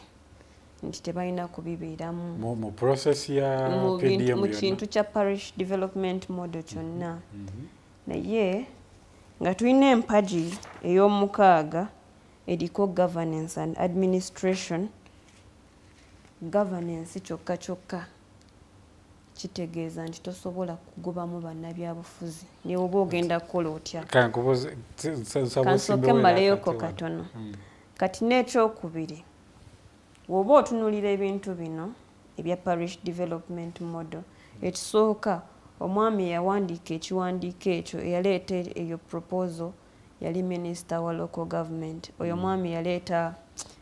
nti tebalina kubibeeramu mu process ya PDM mu kintu kya parish development model kyonna. Naye nga tulina empagi ey'omukaaga eriko governance and administration. Governance kyokka kitegeeza nti tosobola kugobamu bannabyabufuzi ne oba ogenda kukola otya. Kansooke mmaleyoko katono. Kati n'ekyokubiri, bw'oba otunuulira ebintu bino ebya parish development model, ekisooka omwami eyawandiika ekiwandiiko ekyo eyaleeta eyo proposal yali minisita wa local government. Oyo mwami yaleeta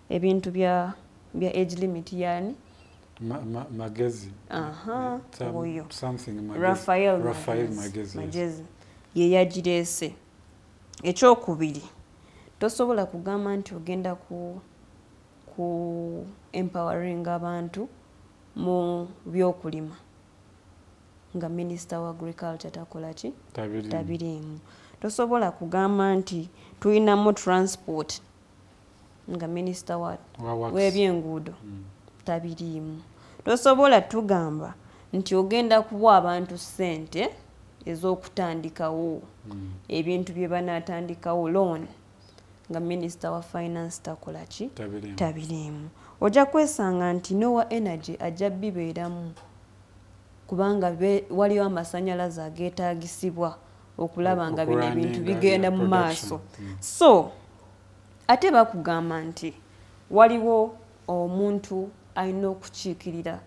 ebintu bya age limit yani Magezi. Oyo Something Raphael Magezi ye yagireese. Ekyokubiri, tosobola kugamba nti ogenda ku empowering abantu mu byokulima nga minisita wa agriculture takola ki? Tabiriimu. Tosobola kugamba nti tulinamu transport nga minisita w'ebyenguudo tabiriimu. Tosobola tugamba nti ogenda kuwa abantu ssente ez'okutandikawo ebintu bye banaatandikawo loan nga minisita wa finance takola ki? Tabiriimu. Ojja kwesanga nti Noah Energy ajja bibeeramu kubanga waliwo amasannyalaze ageetaagisibwa okulaba nga bino ebintu bigenda mu maaso. So ate bakugamba nti waliwo omuntu alina okukiikirira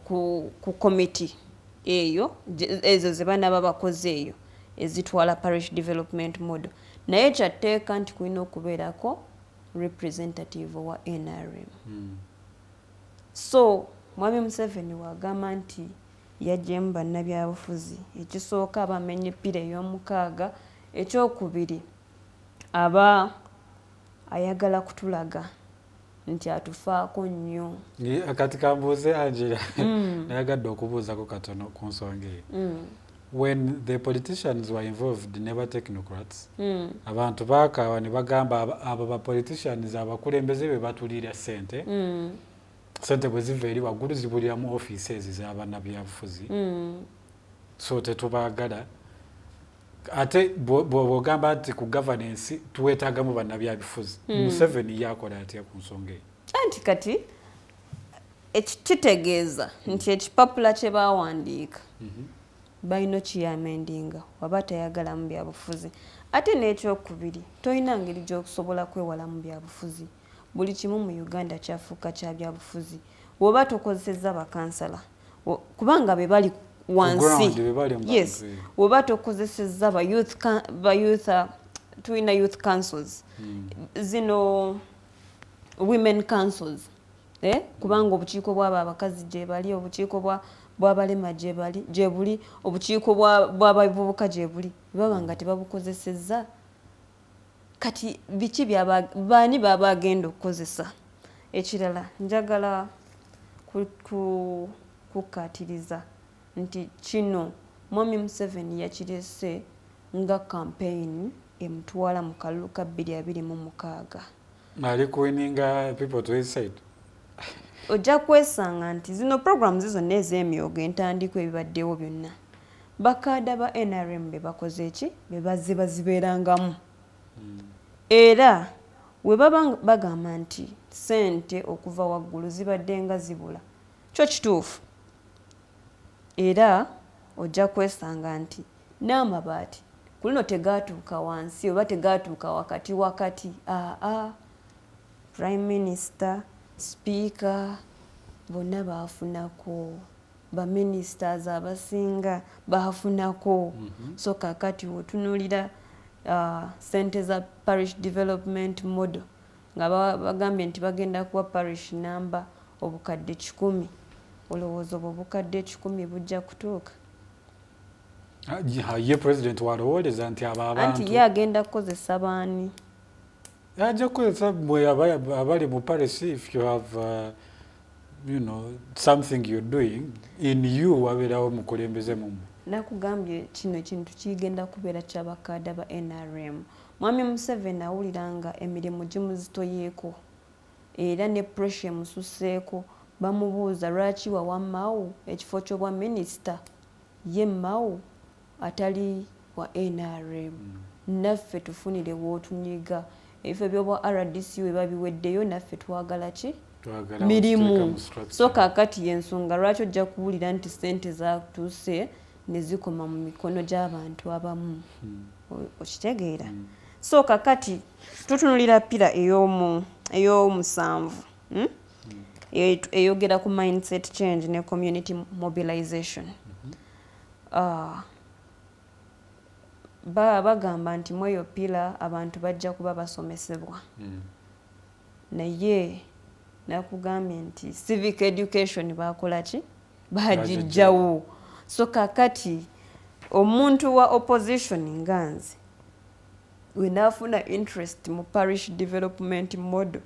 ku komiti ezo ze banaba bakoze eyo ezitwala parish development model. Naye kyatteeka nti kulina okubeerako representative wa NRM. So Mwami Museveni wagamba nti yajjemu bannabyabufuzi. Ekisooka abamenye ppira ey'omukaaga. Ekyokubiri aba ayagala kutulaga nti atufaako nnyo. Kati kambuuze Angella, nayagadde okubuuzako katono ku nsonga eyo. When the politicians were involved, never technocrats, abantu baakaawa ne bagamba abo ba politicians abakulembeze be batulira ssente. Sente bwe ziva eri waggulu zibuliramu offices z'abannabyabufuzi. So tetubaagala. Ate bw'ogamba nti ku governance tuweetaagamu bannabyabufuzi. Museveni yakola atya ku nsonga eyo? Anti kati ekitegeeza nti ekipapula kye baawandiika balina kiyamendinga waba tayagala mu byabufuzi. Ate n'ekyokubiri, tolina ngeri gy'okusobola kwewala mu byabufuzi. Buli kimu mu Uganda kyafuuka kya byabufuzi. Bw'oba tokozesezza bakansala kubanga be bali wansi. Yes. Bw'oba tokozesezza tulina youth councils. Zino women councils. Kubanga obukiiko bw'abo abakazi gye bali, obukiiko bw'abalema gye buli, obukiiko bw'abavubuka gye buli. Baba nga tebabukozesezza. Kati biki baani baba agenda okukozesa? Ekirala njagala kukkaatiriza nti kino Mwami Museveni yakireese nga campaign emutwala mu kalulu ka 2026. Ali kuwininga people to his side. Ojja kwesanga nti zino programs zonna ez'emyogo entandiko ebibaddewo byonna bakaada ba NRM be bakoze eki? Be bazze bazibeerangamu. Era we baba bagamba nti ssente okuva waggulu zibadde nga zibula. Kyo kituufu. Era ojja kwesanga nti n'amabaati ku lino tegaatuuka wansi oba tegaatuuka wakati. Prime Minister, Speaker, bonna baafunako. Baministers abasinga baafunako. So kakati otunuulira ssente za parish development model nga bagambye nti bagenda kuwa parish namba obukadde 100. Olowooza obukadde 100 bujja kutuuka? Ye president walowooleza nti abo abantu anti ye agenda kukozesa baani? Ajja kukozesa mwe abali mu parish. If you have something you're doing in you wabeerawo mukulembeze mumwe. Nakugambye kino ekintu kigenda kubeera ky'abakaada ba NRM. Mwami Museveni awulira nga emirimu gimuzitoyeeko era ne pressure mususeeko bamubuuza lwaki wawammawo ekifo ky'obwa minisita ye mmawo atali wa NRM naffe tufunire wootunyiga ebifo by'obwa RDC we babiweddeyo naffe twagala ki mirimu so kaakati y'ensonga lwaki ojja kuwulira nti ssente zatuuse ne zikoma mu mikono gy'abantu abamu okitegeera so kaakati tutunulira pira ey'omusanvu eyogera ku mindset change ne community mobilization bagamba nti mweyo pira abantu bajja kuba basomesebwa naye nakugambye nti civic education bakola ki bagijjawo so kakati omuntu wa opposition nganze wenafuna interest mu parish development model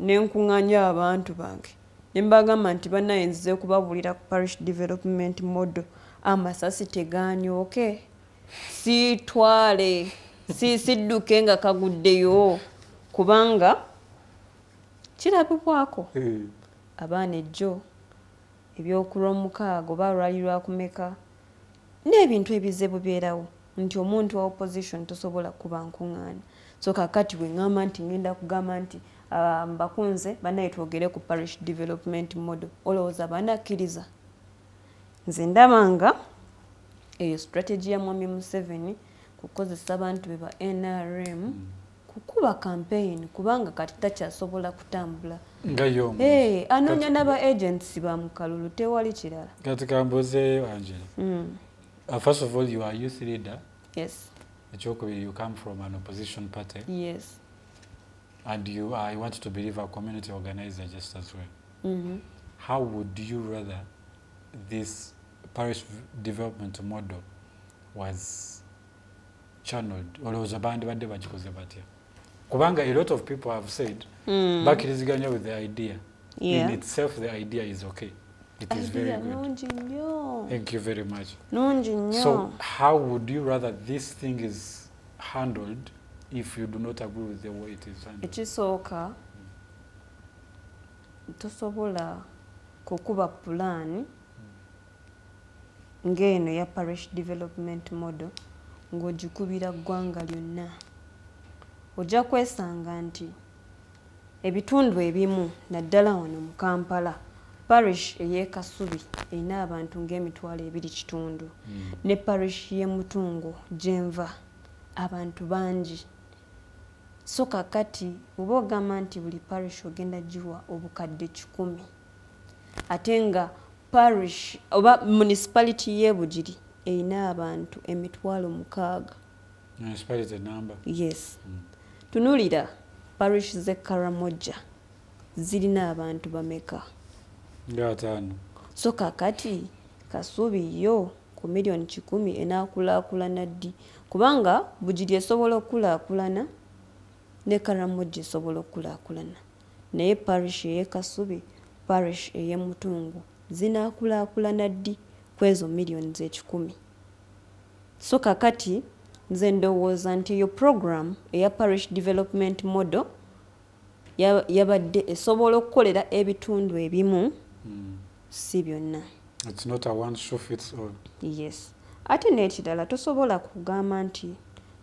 nenkuŋŋanya abantu bange nembagamba nti bannayinzize kubabulira ku parish development model amasasi teganyooke sitwale sidduke nga kaguddeyo kubanga kirabibwako abaana ejjo ebyokulwomukaaga oba lwali lwakumeka n'ebintu ebizibu byerawo nti omuntu wa opposition tosobola kuba nkuŋŋaanya so kakati we ŋŋamba nti ngenda kugamba nti mbakunze bannaye twogere ku parish development model olowooza banakkiriza nze ndabanga eyo strategy ya mwami Museveni kukozesa abantu be ba NRM kukuba campaign kubanga kati takyasobola kutambula ngayo anoonya n'aba agents ba mukalulu tewali kirala kati kambuzeeyo Angela first of all you are a youth leader yes ekyokubiri you come from an opposition party yes and I want to believe a community organizer just as well how would you rather this parish development model was channeled olowooza bandi badde bagikoze batya kubanga a lot of people have said bakkiriziganya with the idea in itself the idea is okay it is very good thank you very much so how would you rather this thing is handled if you do not agree with the way it is handled ekisooka tosobola kukuba pulaani ng'eno ya parish development model ng'ogikubira ggwanga lyonna ojja kwesanga nti ebitundu ebimu naddala wano mu Kampala parish ey'e Kasubi erina abantu ng'emitwalo 2 ne parish y'e Mutungo gyenva abantu bangi so kakati oba ogamba nti buli parish ogenda giwa obukadde 100 ate nga parish oba municipality y'e Bugiri erina abantu emitwalo 6 municipality number yes tunulira parish z'e Karamoja zirina abantu bameka ngatano so kakati Kasubi yo ku million 10 enaakulaakulana ddi kubanga Bugiri esobola okukulaakulana ne Karamoja esobola okukulaakulana naye parish ey'e Kasubi parish ey'e Mutungo zinaakulaakulana ddi kwezo millions 10 so kakati nze ndowooza nti eyo program eya parish development model yabadde esobola okukolera ebitundu ebimu si byonna it's not a one shoe fits all yes ate n'ekirala tosobola kugamba nti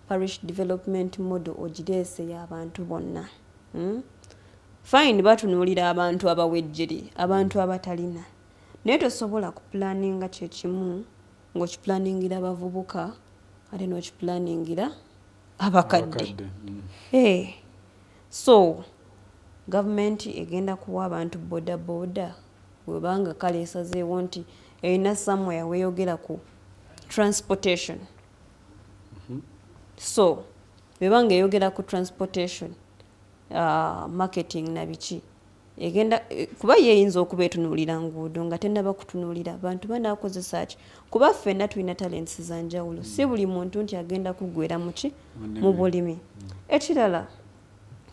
parish development model ogireese y'abantu bonna fine batunuulira abantu abawejjere abantu abatalina naye tosobola kupulaninga kyekimu ng'okipulaningira abavubuka ate n'okipulaningira abakadde so gavumenti egenda kuwa abantu bodaboda webanga kale esazeewo nti erina somewhere weeyogera ku transportation so webanga eyogera ku transportation marketing na biki egenda kuba yeeyinza okuba etunuulira nguudo nga tennaba kutunuulira abantu banaakozesa ki kuba ffenna tulina talents za njawulo si buli muntu nti agenda kuggwera muki mu bulimi ekirala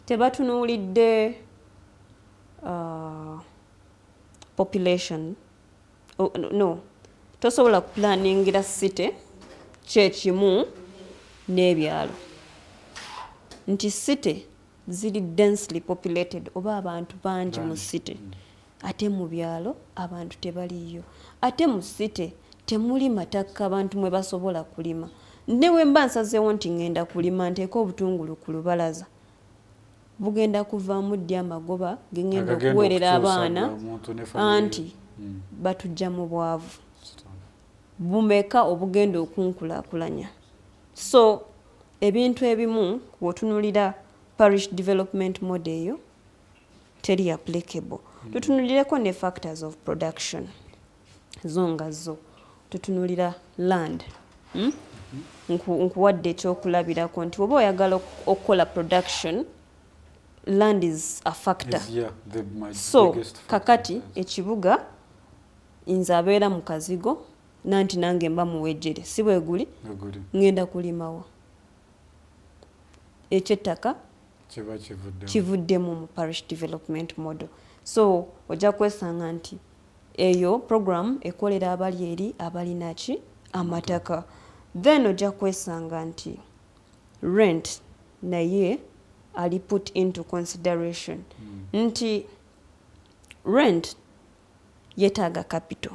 tebatunuulidde population no tosobola kupulaningira city kyekimu n'ebyalo nti city ziri densely populated oba abantu bangi mu city ate mu byalo abantu tebaliyo ate mu city temuli mataka abantu mwe basobola kulima newe mba nsazeewo nti ngenda kulima nteeka obutungulu ku lubalaza bugenda kuvaamu ddi amagoba gengenda okuweerera abaana anti batujja mu bwavu bumeka obugenda okunkulaakulanya so ebintu ebimu bw'otunulira parish development model eyo teri applicable tutunulireko ne factors of production zo tutunulira land nkuwadde ekyokulabirako nti oba oyagala okukola production land is a factor so kakati ekibuga nze abeera mu kazigo nanti nange mba muwejjere si bwe guli ngenda kulimawo ekyettaka kivuddemu mu parish development model so ojja kwesanga nti eyo program ekolera abali eri abalinaki amataka then ojja kwesanga nti rent naye ali put into consideration nti rent yetaaga capital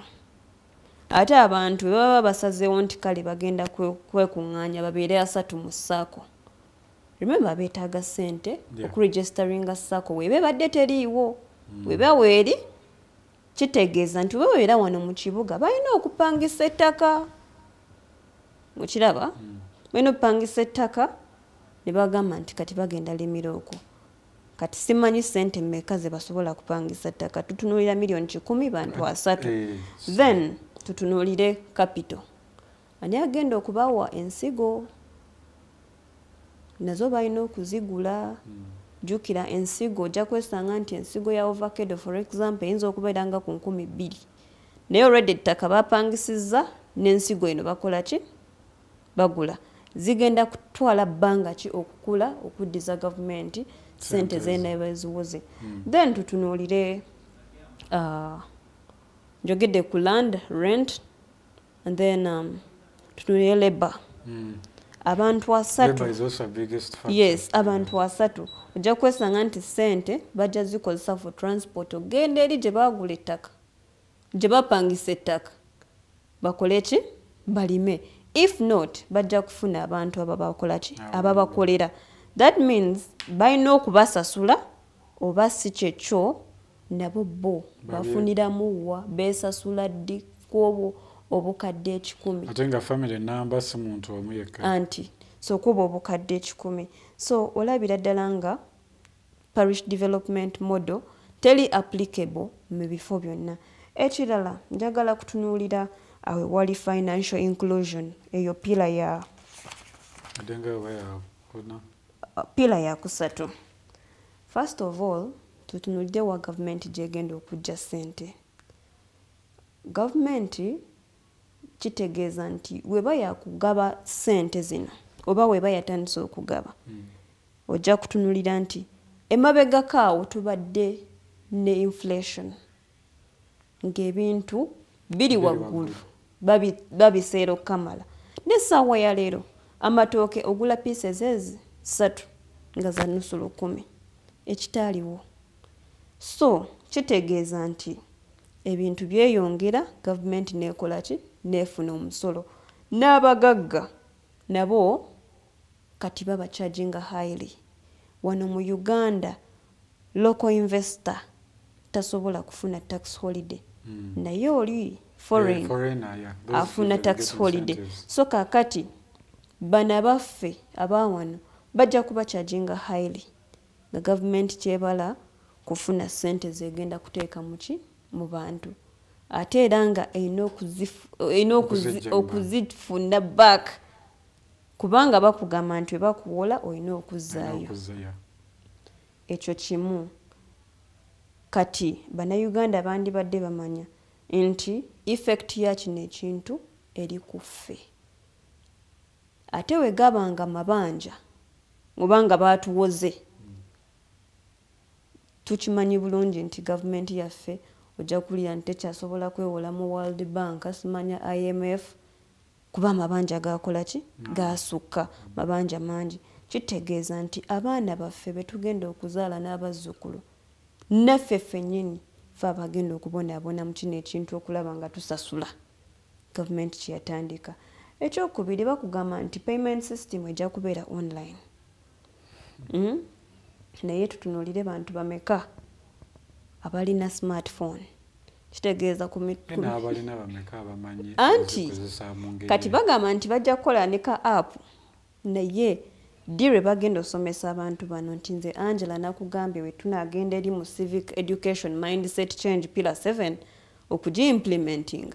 ate abantu baba basazeewo nti kale bagenda kwekuŋŋaanya babeere 3 mu ssaako remember beetaaga ssente okuregisteringa ssaako weeba badde teriiwo weeba weeri kitegeeza nti weeba beera wano mu kibuga balina okupangisa ettaka mukiraba balina okupangisa ettaka ne bagamba nti kati bagenda limira okwo kati simanyi ssente mmeka ze basobola kupangisa ttaka tutunuulira million 10 bantu 3 then tutunuulire capital ani agenda okubawa ensigo nazo balina okuzigula jukira ensigo ojja kwesanga nti ensigo ya avocado for example eyinza okubeera nga ku 2,000 naye already ettaka bapangisizza n'ensigo eno bakola ki bagula zigenda kutwala bbanga ki okukula okuddiza gavumenti sente zeena baziwoze then tutunuulire njogedde ku land rent and then tutunuulire labor abantu 3 yes abantu 3 ojja kwesanga nti sente bajja zikozesa for transport ogenda eri gye bagula ettaka gye bapangisa ettaka bakole ki balime if not bajja kufuna abantu ababakola ki ababakolera that means balina okubasasula oba si kyekyo nabo bo bafuniramu wa beesasula ddi kwobwo obukadde 10 ate nga family number si muntu omu yekka anti so kuba obukadde 10 so olabira ddala nga parish development model teri applicable mu bifo byonna ekirala njagala kutunuulira awe wali financial inclusion eyo pila ya kusatu first of all tutunulidde wa gavumenti gyegenda okujja ssente gavumenti kitegeeza nti weba yakugaba ssente zino oba weba yatandise okugaba ojja kutunulira nti emabegako awo tubadde ne inflation ng'ebintu biri waggulu babiseera okukamala n'essaawa ya leero amatooke ogula pieces ezi 3 nga za nusu 10 ekitaaliwo so kitegeeza nti ebintu byeyongera gavumenti neekola ki neefuna omusolo n'abagagga nabo kati baba charginga highly wano mu Uganda local investor tasobola kufuna tax holiday naye oli foreign afuna tax holiday so kakati bana baffe abawano bajja kuba charginga highly nga gavumenti kyebala kufuna sente zegenda kuteeka muki mu bantu ate era nga erina okuzifuna back kubanga bakugamba nti bakuwola olina okuzzaayo ekyo kimu kati bannayuganda bandibadde bamanya nti effect ya kino ekintu eri ku ffe ate wegabanga mabanja obanga baatuwoze tukimanyi bulungi nti gavumenti yaffe ojja kulira nti tekyasobola kwewola mu World Bank simanya IMF kuba mabanja gakola ki gasukka mabanja mangi kitegeeza nti abaana baffe betugenda okuzaala n'abazzukulu naffe ffennyini fe abagenda okubonaabona mu kino ekintu okulaba nga tusasula gavumenti kyeyatandika. Ekyokubiri bakugamba nti payment system ejja kubeera online. Naye tutunuulire bantu bameka abalina smartphone. Kitegeeza anti kati bagamba nti bajja kukola ne ka app naye dire bagenda osomesa abantu bano nti nze Angella nakugambye we tunagenda eri mu civic education mindset change pillar 7 okugi-implementing.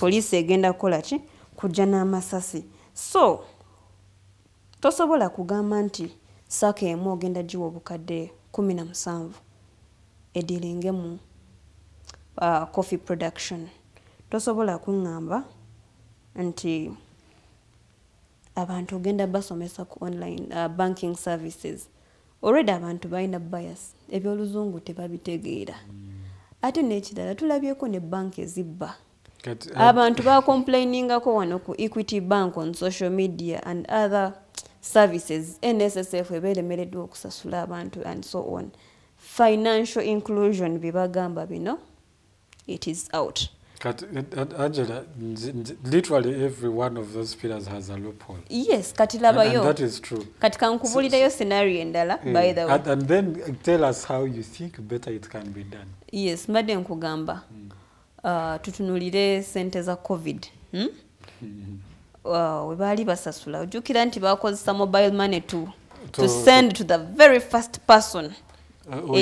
Poliisi egenda kukola ki? Kujja n'amasasi. So tosobola kugamba nti saaka emu ogenda giwa obukadde 17 ediringe mu coffee production. Tosobola kuŋŋamba nti abantu ogenda basomesa ku online banking services. Already abantu balina bias, ebyoluzungu tebabitegeera. Ate n'ekirala tulabyeko ne bank ezibba. Abantu complaining wano ku Equity Bank on social media and other services. NSSF ebeeremereddwa okusasula abantu and so on. Financial inclusion bibagamba bino, it is out. Angella, literally every one of those pillars has a loophole. Yes, katilabayo. And that is true. Katikangkubulireyo scenario endala, by the way. And then tell us how you think better it can be done. Yes, mbadde nkugamba. Tutunulire sente za COVID. We baali basasula. Ojjukira nti bakozesa mobile money to send to the very first person. Are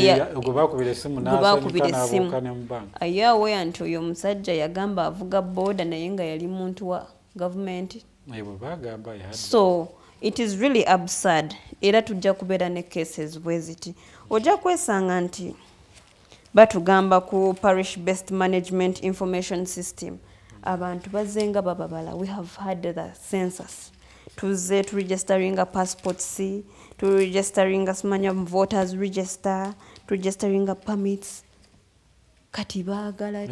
you aware nti oyo omusajja yagamba avuga boda naye nga yali muntu wa government? So it is really absurd. Era tujja kubeera ne cases bweziti. Ojja kwesanga nti batugamba ku parish based management information system. Abantu bazenga bababala. We have had the census. Tuze to registering a passport C, to registering a smanya voters register, to registering a permits. Kati baagala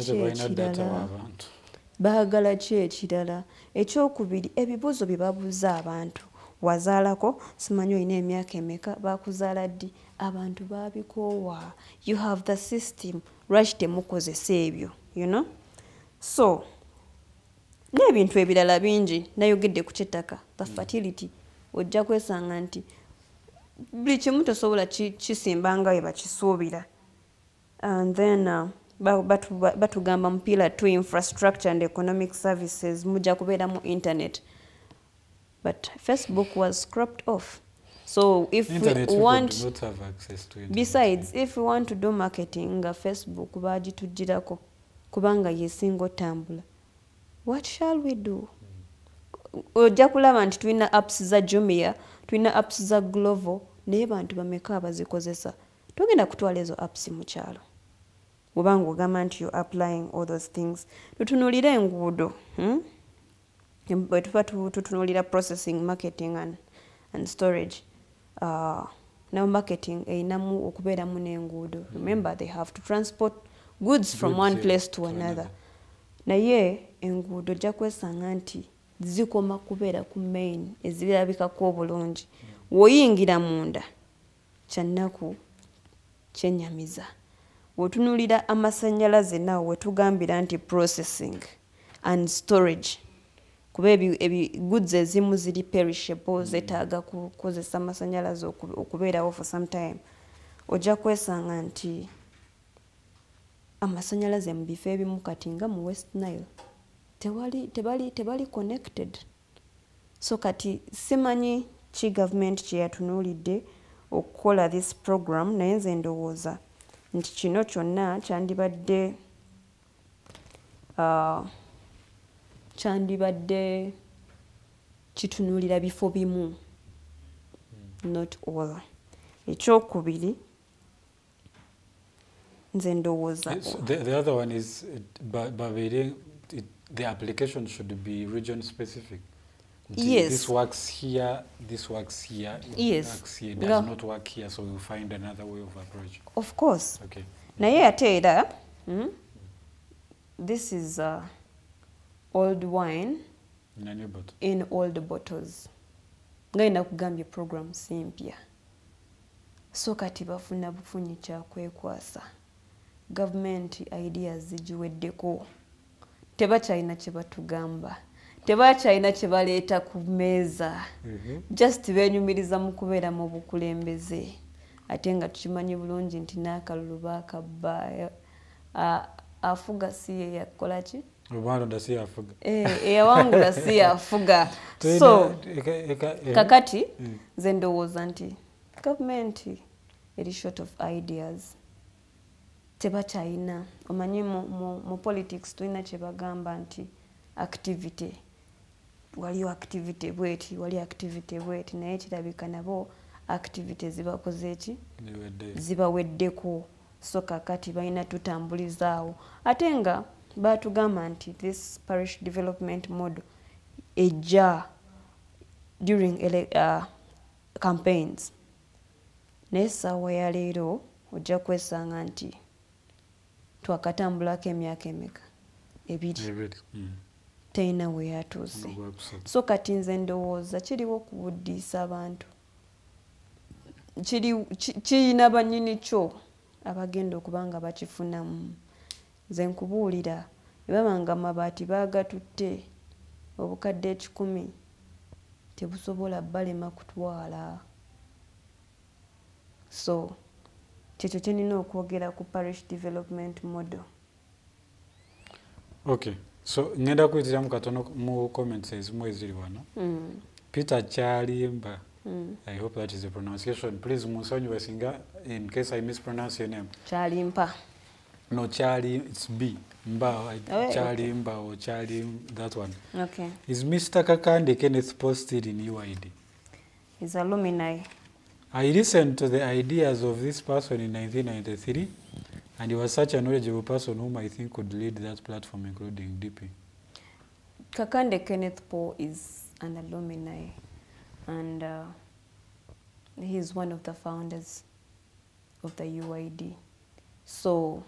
ki ekirala. Ekyokubiri ebibuzo bye babuuza abantu. Wazaalako simanyi olina emyaka emeka bakuzaala ddi abantu babikoowa. You have the system lwaki temukozesa ebyo, you know. So n'ebintu ebirala bingi nayogedde ku ky'ettaka, the fertility ojja kwesanga nti buli kimu tosobola kisimba nga we bakisuubira. And then batugamba mu pillar 2 infrastructure and economic services mujja kubeera mu internet. But Facebook was scrapped off. So if internet we want, do not have access to internet. Besides, if we want to do marketing, Facebook bagitujjirako kubanga yesinga otambula. What shall we do? Ojja kulaba nti tulina apps za Jumia, tulina apps za Glovo, naye bantu bameka abazikozesa. Tugenda kutwala ezo apps mu kyalo. Bw'obanga ogamba nti you're applying all those things. Tutunuulire enguudo. Bwe tuba tutunuulira processing, marketing and storage. Now marketing erinamu okubeeramu n'enguudo. Remember, they have to transport goods from one place to another. Naye enguudo ojja kwesanga nti zikoma kubeera ku main ezirabikako obulungi. Woyingira munda kyannaku kyennyamiza. Wotunuulira amasannyalaze nawe wetugambira nti processing and storage. Kuba goods ezimu ziri perishable zetaaga kukozesa amasannyalaze okubeerawo for some time. Ojja kwesanga nti amasannyalaze mu bifo ebimu kati nga mu West Nile tebali connected. So kati simanyi ki government kye yatunuulidde okukola this program, naye nze ndowooza nti kino kyonna kyandibadde kitunuulira bifo bimu, not all. Ekyokubiri nze ndowooza. The other one is the application should be region specific. Yes. This works here, this works here, yes. Works here, does not work here, so we'll find another way of approach. Of course. Okay. Naye ate era this is old wine in a new bottle. In old bottles. nga ina kugambye program simpya so kati bafuna bufunyi kyakwekwasa government ideas zijiweddeko tebakyalina kye batugamba tebakyalina kye baleeta ku meeza just benyumiriza mu kubeera mu bukulembeze ate nga tukimanyi bulungi nti n'akalulu baakabba afuga si ye yakola ki Rwanda si afuga eyawangula si yafuga so kakati nze ndowooza nti gavumenti eri short of ideas tebakyalina omanyi mu politics tulina kye bagamba nti activity waliyo activity bweti wali activity bweti naye kirabika nabo activity zibakoze eki zibaweddeko so kakati balina tutambulizaawo ate nga batugamba nti this parish development model ejja during campaigns naye essaawa ya leero ojja kwesanga nti twakatambulako emyaka emeka ebiri teyina we yatuuse so kati nze ndowooza kiriwo okubuddiisa abantu kirina bannyini kyo abagenda okuba nga bakifunamu nze nkubuulira baba nga amabaati baagatutte obukadde 10 tebusobola balema kutwala so kyekyo kyenina okwogera ku parish development model. Okay, so ngenda kuyitiramu katono mu comments ezimu eziri wano. Peter Chalimba, I hope that is the pronunciation. Please musonyiwe singa in case I mispronounce your name. Chalimpa. No, Charlie, it's B. Mba, Chalimba or Chalim, that one. Okay. Is Mr. Kakande Kenneth posted in UID? He's alumni. I listened to the ideas of this person in 1993, and he was such a knowledgeable person whom I think could lead that platform, including DP. Kakande Kenneth Paul is an alumni, and he's one of the founders of the UID. So,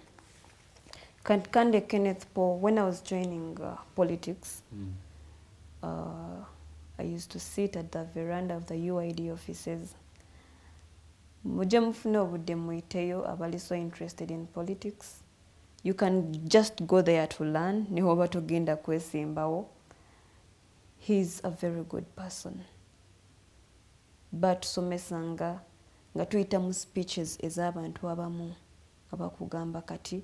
Kakande Kenneth Paul, when I was joining politics, I used to sit at the veranda of the UID offices. Mujje mufune obudde muiteyo abali so interested in politics. You can just go there to learn. Nihoba togenda kwesimbawo. He's a very good person. But somesanga nga tuyita mu speeches ez'abantu abamu abakugamba kati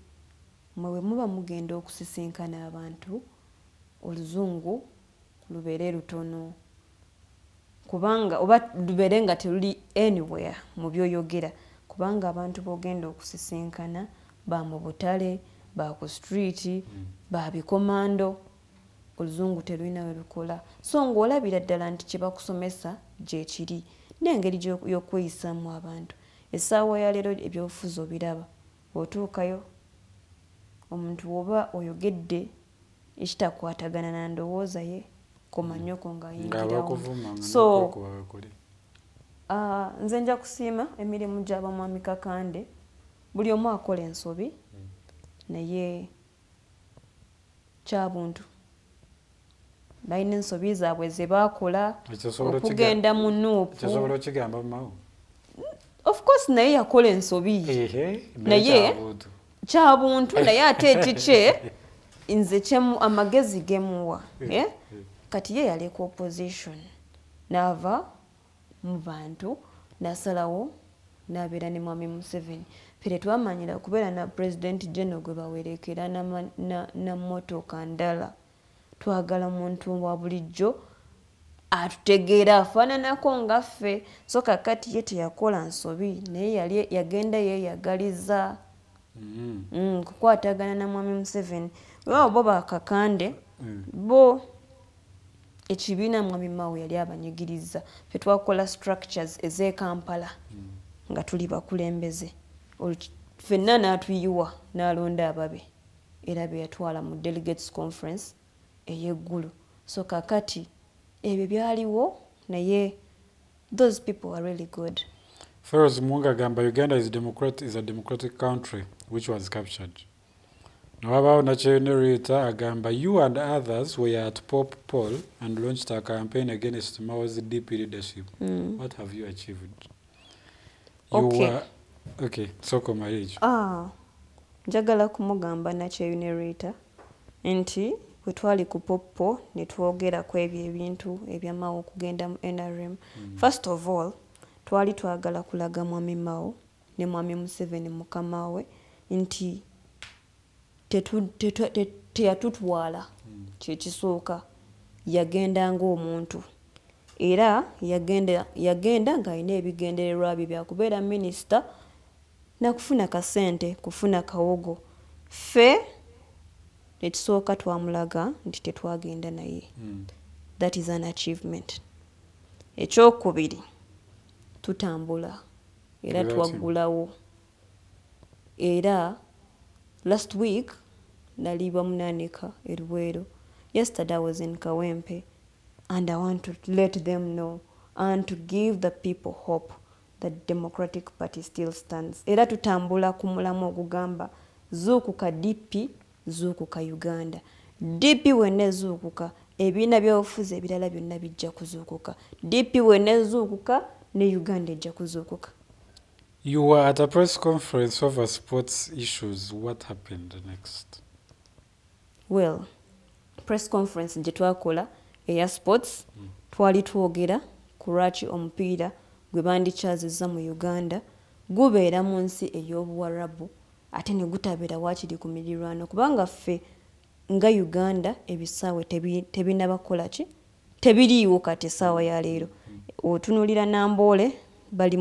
mwe muba mugenda okusisinkana abantu oluzungu lubeere lutono kubanga oba lubeere nga teruli anywhere mu byoyogera kubanga abantu bogenda okusisinkana ba mu butale ba ku street ba bikomando oluzungu terulina we lukola so ng'olabira ddala nti kye bakusomesa gye kiri n'engeri y'okweyisamu abantu essaawa ya leero ebyobufuzi obiraba otuukayo omuntu oba oyogedde ekitakwatagana na ndowooza ye komanyoko nga yingirawo so nze nja kusiima emirimu gy'abamwami Kakande buli omu akola ensobi naye kyabuntu balina ensobi zaabwe ze baakola okugenda mu nuupu of course naye yakola ensobi naye kyabuntu naye ate ekikye nze kyemu amagezi gemuwa kati ye yaleka opposition n'ava mu bantu n'asalawo n'abeera ne mwami Museveni fere twamanyira kubeera na president general gwe bawerekera na motoka ndala twagala muntu wa bulijjo atutegeera afaananako nga ffe so kakati ye teyakola nsobi naye yagenda yeeyagaliza kukwatagana na mwami Museveni wao bo bakakande bo ekibiina mwami Mao yali abanyigiriza ffe twakola structures ez'e Kampala nga tuli bakulembeze ffenna n'atuyiwa n'alonda ababe era be yatwala mu delegates conference ey'eggulu so kakati ebyo byaliwo naye those people are really good. Feroz Munga gamba Uganda is a democratic country which was captured. Wabao Nachenurita Agamba, you and others were at Pop Poll and launched a campaign against Mao's DP leadership. What have you achieved? Okay, soko marriage. Njagala kumugamba Nachenurita nti bwe twali ku Pop Poll ne twogera ku ebyo ebintu ebya Mao okugenda mu NRM. First of all, twali twagala kulaga Mwami Mao ne Mwami Museveni mukama we nti teyatutwala kyekisooka, yagenda ng'omuntu era yagenda ng'alina ebigendererwa bye byakubeera minisita nakufuna kasente kufuna kawogo. Ffe ekisooka twamulaga nti tetwagenda naye. That is an achievement. Ekyokubiri, tutambula era twaggulawo. Era last week naliba munanika Eruwero. Yesterday I was in Kawempe, and I want to let them know and to give the people hope that Democratic Party still stands. Era tutambula ku mulamu ogugamba zuukuka DP, zuukuka Uganda. DP wenne zuukuka, ebiina by'obufuzi ebirala byonna bijja kuzuukuka. DP wenne zuukuka ne Uganda ejja kuzuukuka. You were at a press conference over sports issues. What happened next? Well, press conference gye twakola eya sports, twali twogera ku lwaki omupiira gwe bandikyazizza mu Uganda gubeera mu nsi ey'obuwarabu ate ne gutabeera waakiri ku mirirwano, kubanga ffe nga Uganda ebisaawe tebinabakola ki, tebiriiwo kati essaawa ya leero. Otunuulira Namboole bali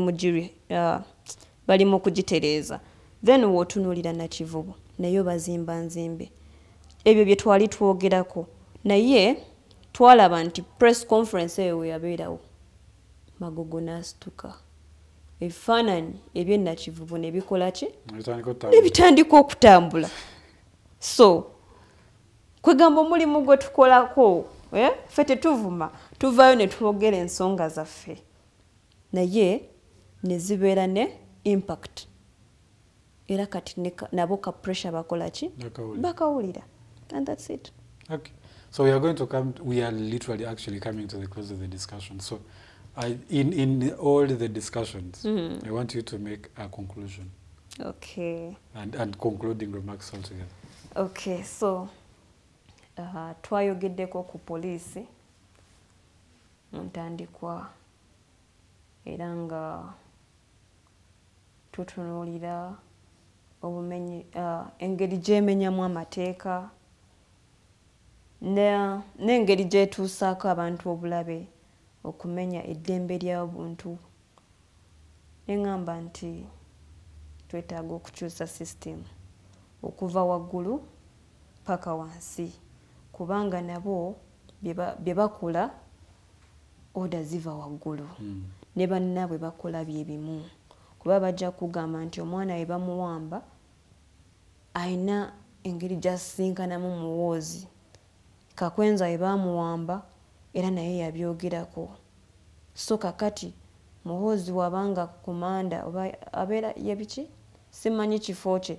mu kugitereeza, then wootunuulira Nakivubo nayo bazimba nzimbe. Ebyo bye twali twogerako, naye twalaba nti press conference eyo we yabeerawo Magogo n'asituka. Ebifaananyi eby'Nakivubo ne bikola ki? Ne bitandika okutambula. So kwegamba omulimu gwe tukolako, ffe tetuvuma, tuvaayo ne twogera ensonga zaffe, naye ne zibeera ne impact. Era kati nabo ka pressure bakola ki? Bakawulira. And that's it. Okay. So we are literally actually coming to the close of the discussion. So in all the discussions, I want you to make a conclusion. Okay. And concluding remarks altogether. Okay, so twayogeddeko ku poliisi mu ntandikwa era nga tutunuulira obumenyi engeri gy'emenyamu amateeka n'engeri gy'etuusaako abantu obulabe okumenya eddembe ly'obuntu. Ne ngamba nti twetaaga okukyusa system okuva waggulu paka wansi, kubanga nabo bye bakola oda ziva waggulu, ne bannaabwe bakola bye bimu, kuba bajja kugamba nti omwana we bamuwamba ayina engeri gy'asisinkanamu muwoozi, Kakwenza we bamuwamba era naye yabyogerako. So kakati muhoozi wabanga komanda oba abeera yabiki simanyi kifo kye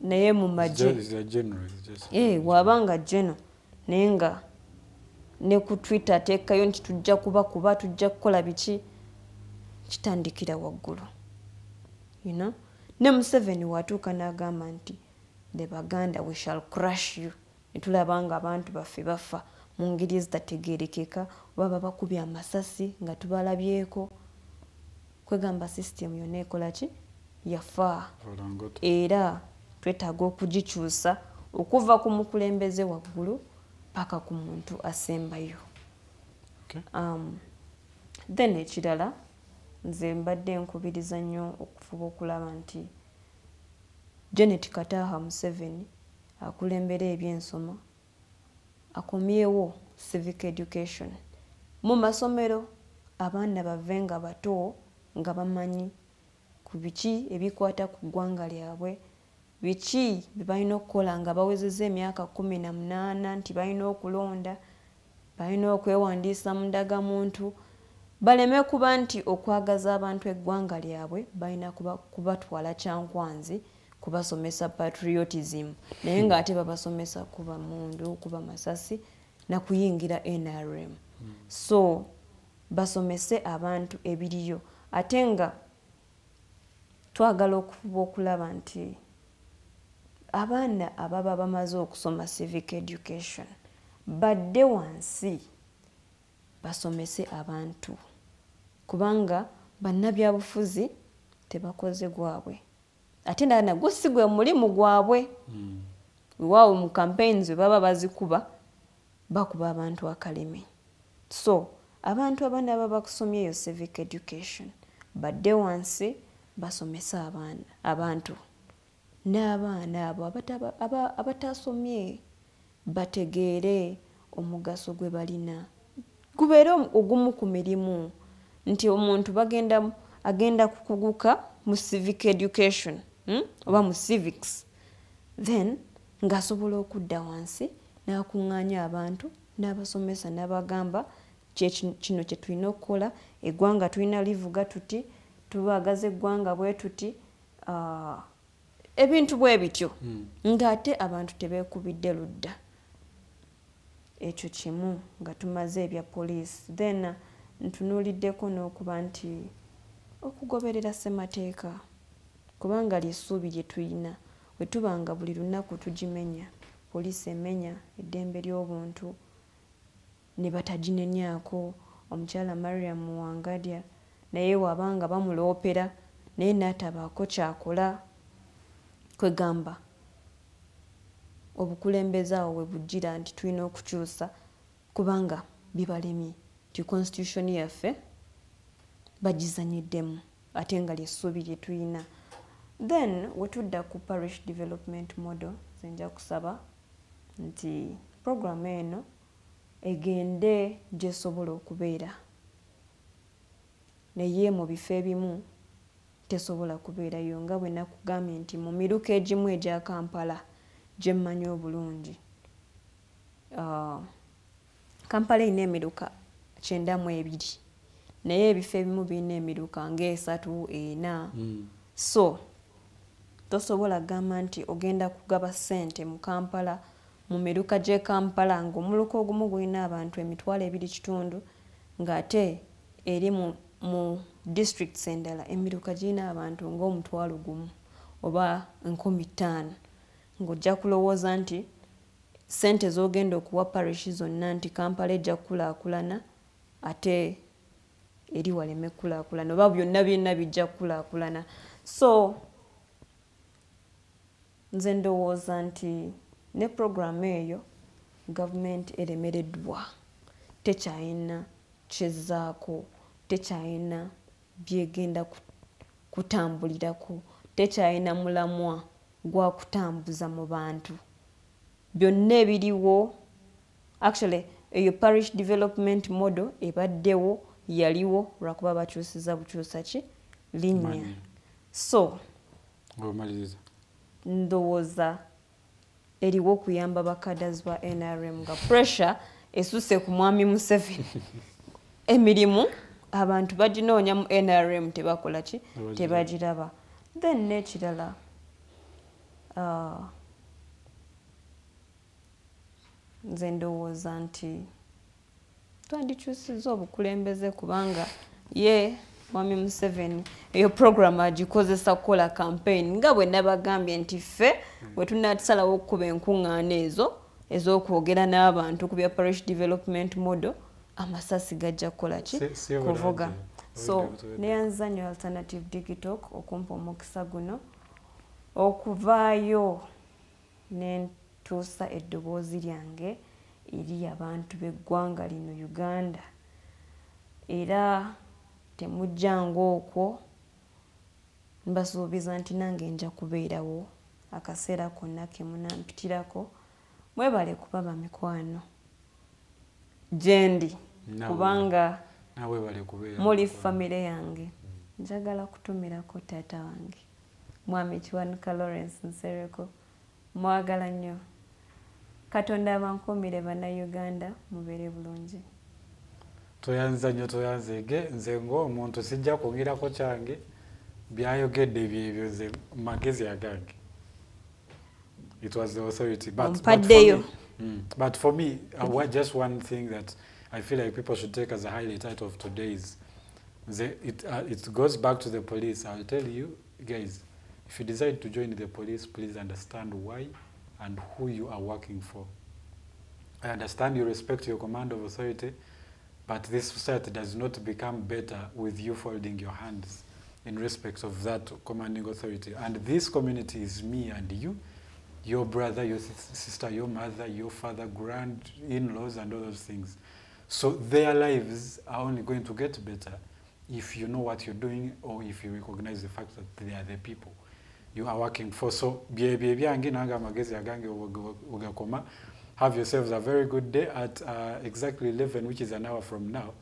naye mu magye wabanga general naye nga ne ku Twitter ateekayo nti tujja kuba tujja kukola biki, kitandikira waggulu. Ne Museveni watuuka n'agamba nti the Baganda we shall crush you. Netulabanga abantu baffe bafa mu ngeri ezitategeerekeka oba bakubye amasasi nga tubalabyeko. Kwegamba system yonna ekola ki? Yafa. Era twetaaga okugikyusa okuva ku mukulembeze waggulu paka ku muntu asembayo. Then ekirala nze mbadde nkubiriza nnyo okufuba okulaba nti Janet Kataha Museveni akulembera ebyensoma akomyewo civic education mu masomero, abaana bave nga bato nga bamanyi ku biki ebikwata ku ggwanga lyabwe, biki bye balina okukola nga bawezezza emyaka 18 nti balina okulonda, balina okwewandiisa mu ndagamuntu, baleme kuba nti okwagaza abantu eggwanga lyabwe balina kubatwala kyankwanzi kubasomesa patriotism naye nga ate babasomesa kuba mundu kuba masasi na kuyingira NRM so basomese abantu ebiriyo ate nga twagala okulaba nti abaana ababa bamaze okusoma civic education badde wansi basomese abantu kubanga bannabyabufuzi tebakoze gwabwe ate nagwo si gwe mulimu gwabwe waawo mu campaigns baba bazikuba bakuba abantu akalimi so abantu abaana baba bakusomyeyo civic education badde wansi basomesa abantu n'abaana abo abatasomye bategeere omugaso gwe balina gubeere ogumu ku mirimu nti omuntu agenda kukuguka mu civic education oba mu civics then ng'asobola okudda wansi n'akuŋŋaanya abantu n'abasomesa n'abagamba kino kye tulina okukola eggwanga tulina livuga tuti tubagaza eggwanga bwe tuti ebintu bwe bityo ng'ate abantu tebeekubidde ludda ekyo kimu nga tumaze ebya poliisi then ntunuuliddeko n'okuba nti okugoberera ssemateeka kubanga ly'essuubi lye tulina bwe tuba nga buli lunaku tugimenya poliisi emenya eddembe ly'obuntu ne bataginenyaako omukyala Mariam Wangadya naye wabanga bamuloopera naye n'atabaako kyakola kwegamba obukulembeze awo bwe bujjira nti tulina okukyusa kubanga bibalemye ti constitution yaffe bagizanyiddemu ate nga ly'essuubi lye tulina then wetudda ku parish development model zenja kusaba nti programu eno egende gyesobola okubeera naye mu bifo ebimu tesobola kubeerayo nga bwe nakugambye nti mu miruka egimu egya Kampala gye mmanyi obulungi Kampala erina emiruka 92 naye ebifo ebimu birina emiruka nga 3-4 so tosobola gamba nti ogenda kugaba ssente mu Kampala mu miruka gy'e Kampala ng'omuluka ogumu gulina abantu 2.5 ng'ate eri mu districts endala emiruka girina abantu nga1,000 oba 15,000 ng'ojja kulowooza nti ssente z'ogenda okuwa parish zonna nti Kampala ejja kukulaakulana ate eri waleme kukulaakulana oba byonna bijja kukulaakulana so nze ndowooza nti ne programu eyo gavumenti eremereddwa tekyayina kyezzaako tekyayina byegenda kutambulirako tekyayina mulamwa gwa kutambuza mu bantu byonna ebiriwo actually eyo parish development model ebaddewo yaliwo lwakuba bakyusiza bukyusa ki linnya so ndowooza eriwo okuyamba bakadasi ba NRM nga pressure esuse ku mwami Museveni emirimu abantu baginoonya mu NRM tebakola ki tebagiraba then n'ekirala nze ndowooza nti twandikyusiza obukulembeze kubanga ye mwami Museveni eyo programu agikozesa kukola campaign nga bwe nabagambye nti ffe bwe tunatusalawo okukuba enkuŋŋaana ez'okwogera n'abantu ku bya parish development model amasasi gajja kukola ki kuvuga so neyanzanyo alternative digital okumpa omukisa guno okuvaayo nentuusa eddoboozi lyange eri abantu b'eggwanga lino Uganda era temujjanga okwo mbasuubiza nti nange nja kubeerawo akaseera konna ke munampitirako mwebale kuba bamikwano gyendi kubanga muli famire yange njagala kutumirako taata wange mwami Kiwanuka Lawrence Nsereko mwagala nnyo Katonda abankumire bannayuganda mubeere bulungi toyanza nnyo toyanzege nze ng'omuntu sijja kwongerako kyange byayogedde byebyo nze magezi agange It was the authority. But for me, just one thing that I feel like people should take as a highlight out of today is it goes back to the police. I'll tell you guys, if you decide to join the police, please understand why and who you are working for. I understand you respect your command of authority, but this society does not become better with you folding your hands in respect of that commanding authority. And this community is me and you, your brother, your sister, your mother, your father, grand-in-laws, and all those things. So their lives are only going to get better if you know what you're doing or if you recognize the fact that they are the people you are working for. So, have yourselves a very good day at exactly 11, which is an hour from now.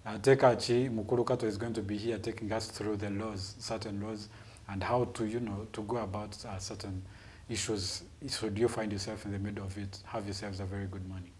Tekachi Mukulukato is going to be here taking us through the laws, certain laws, and how to, to go about certain issues. Should you find yourself in the middle of it, have yourselves a very good morning.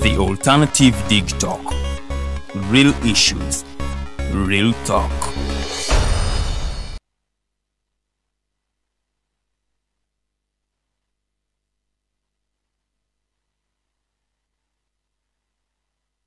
The Alternative Dig Talk. Real issues, real talk.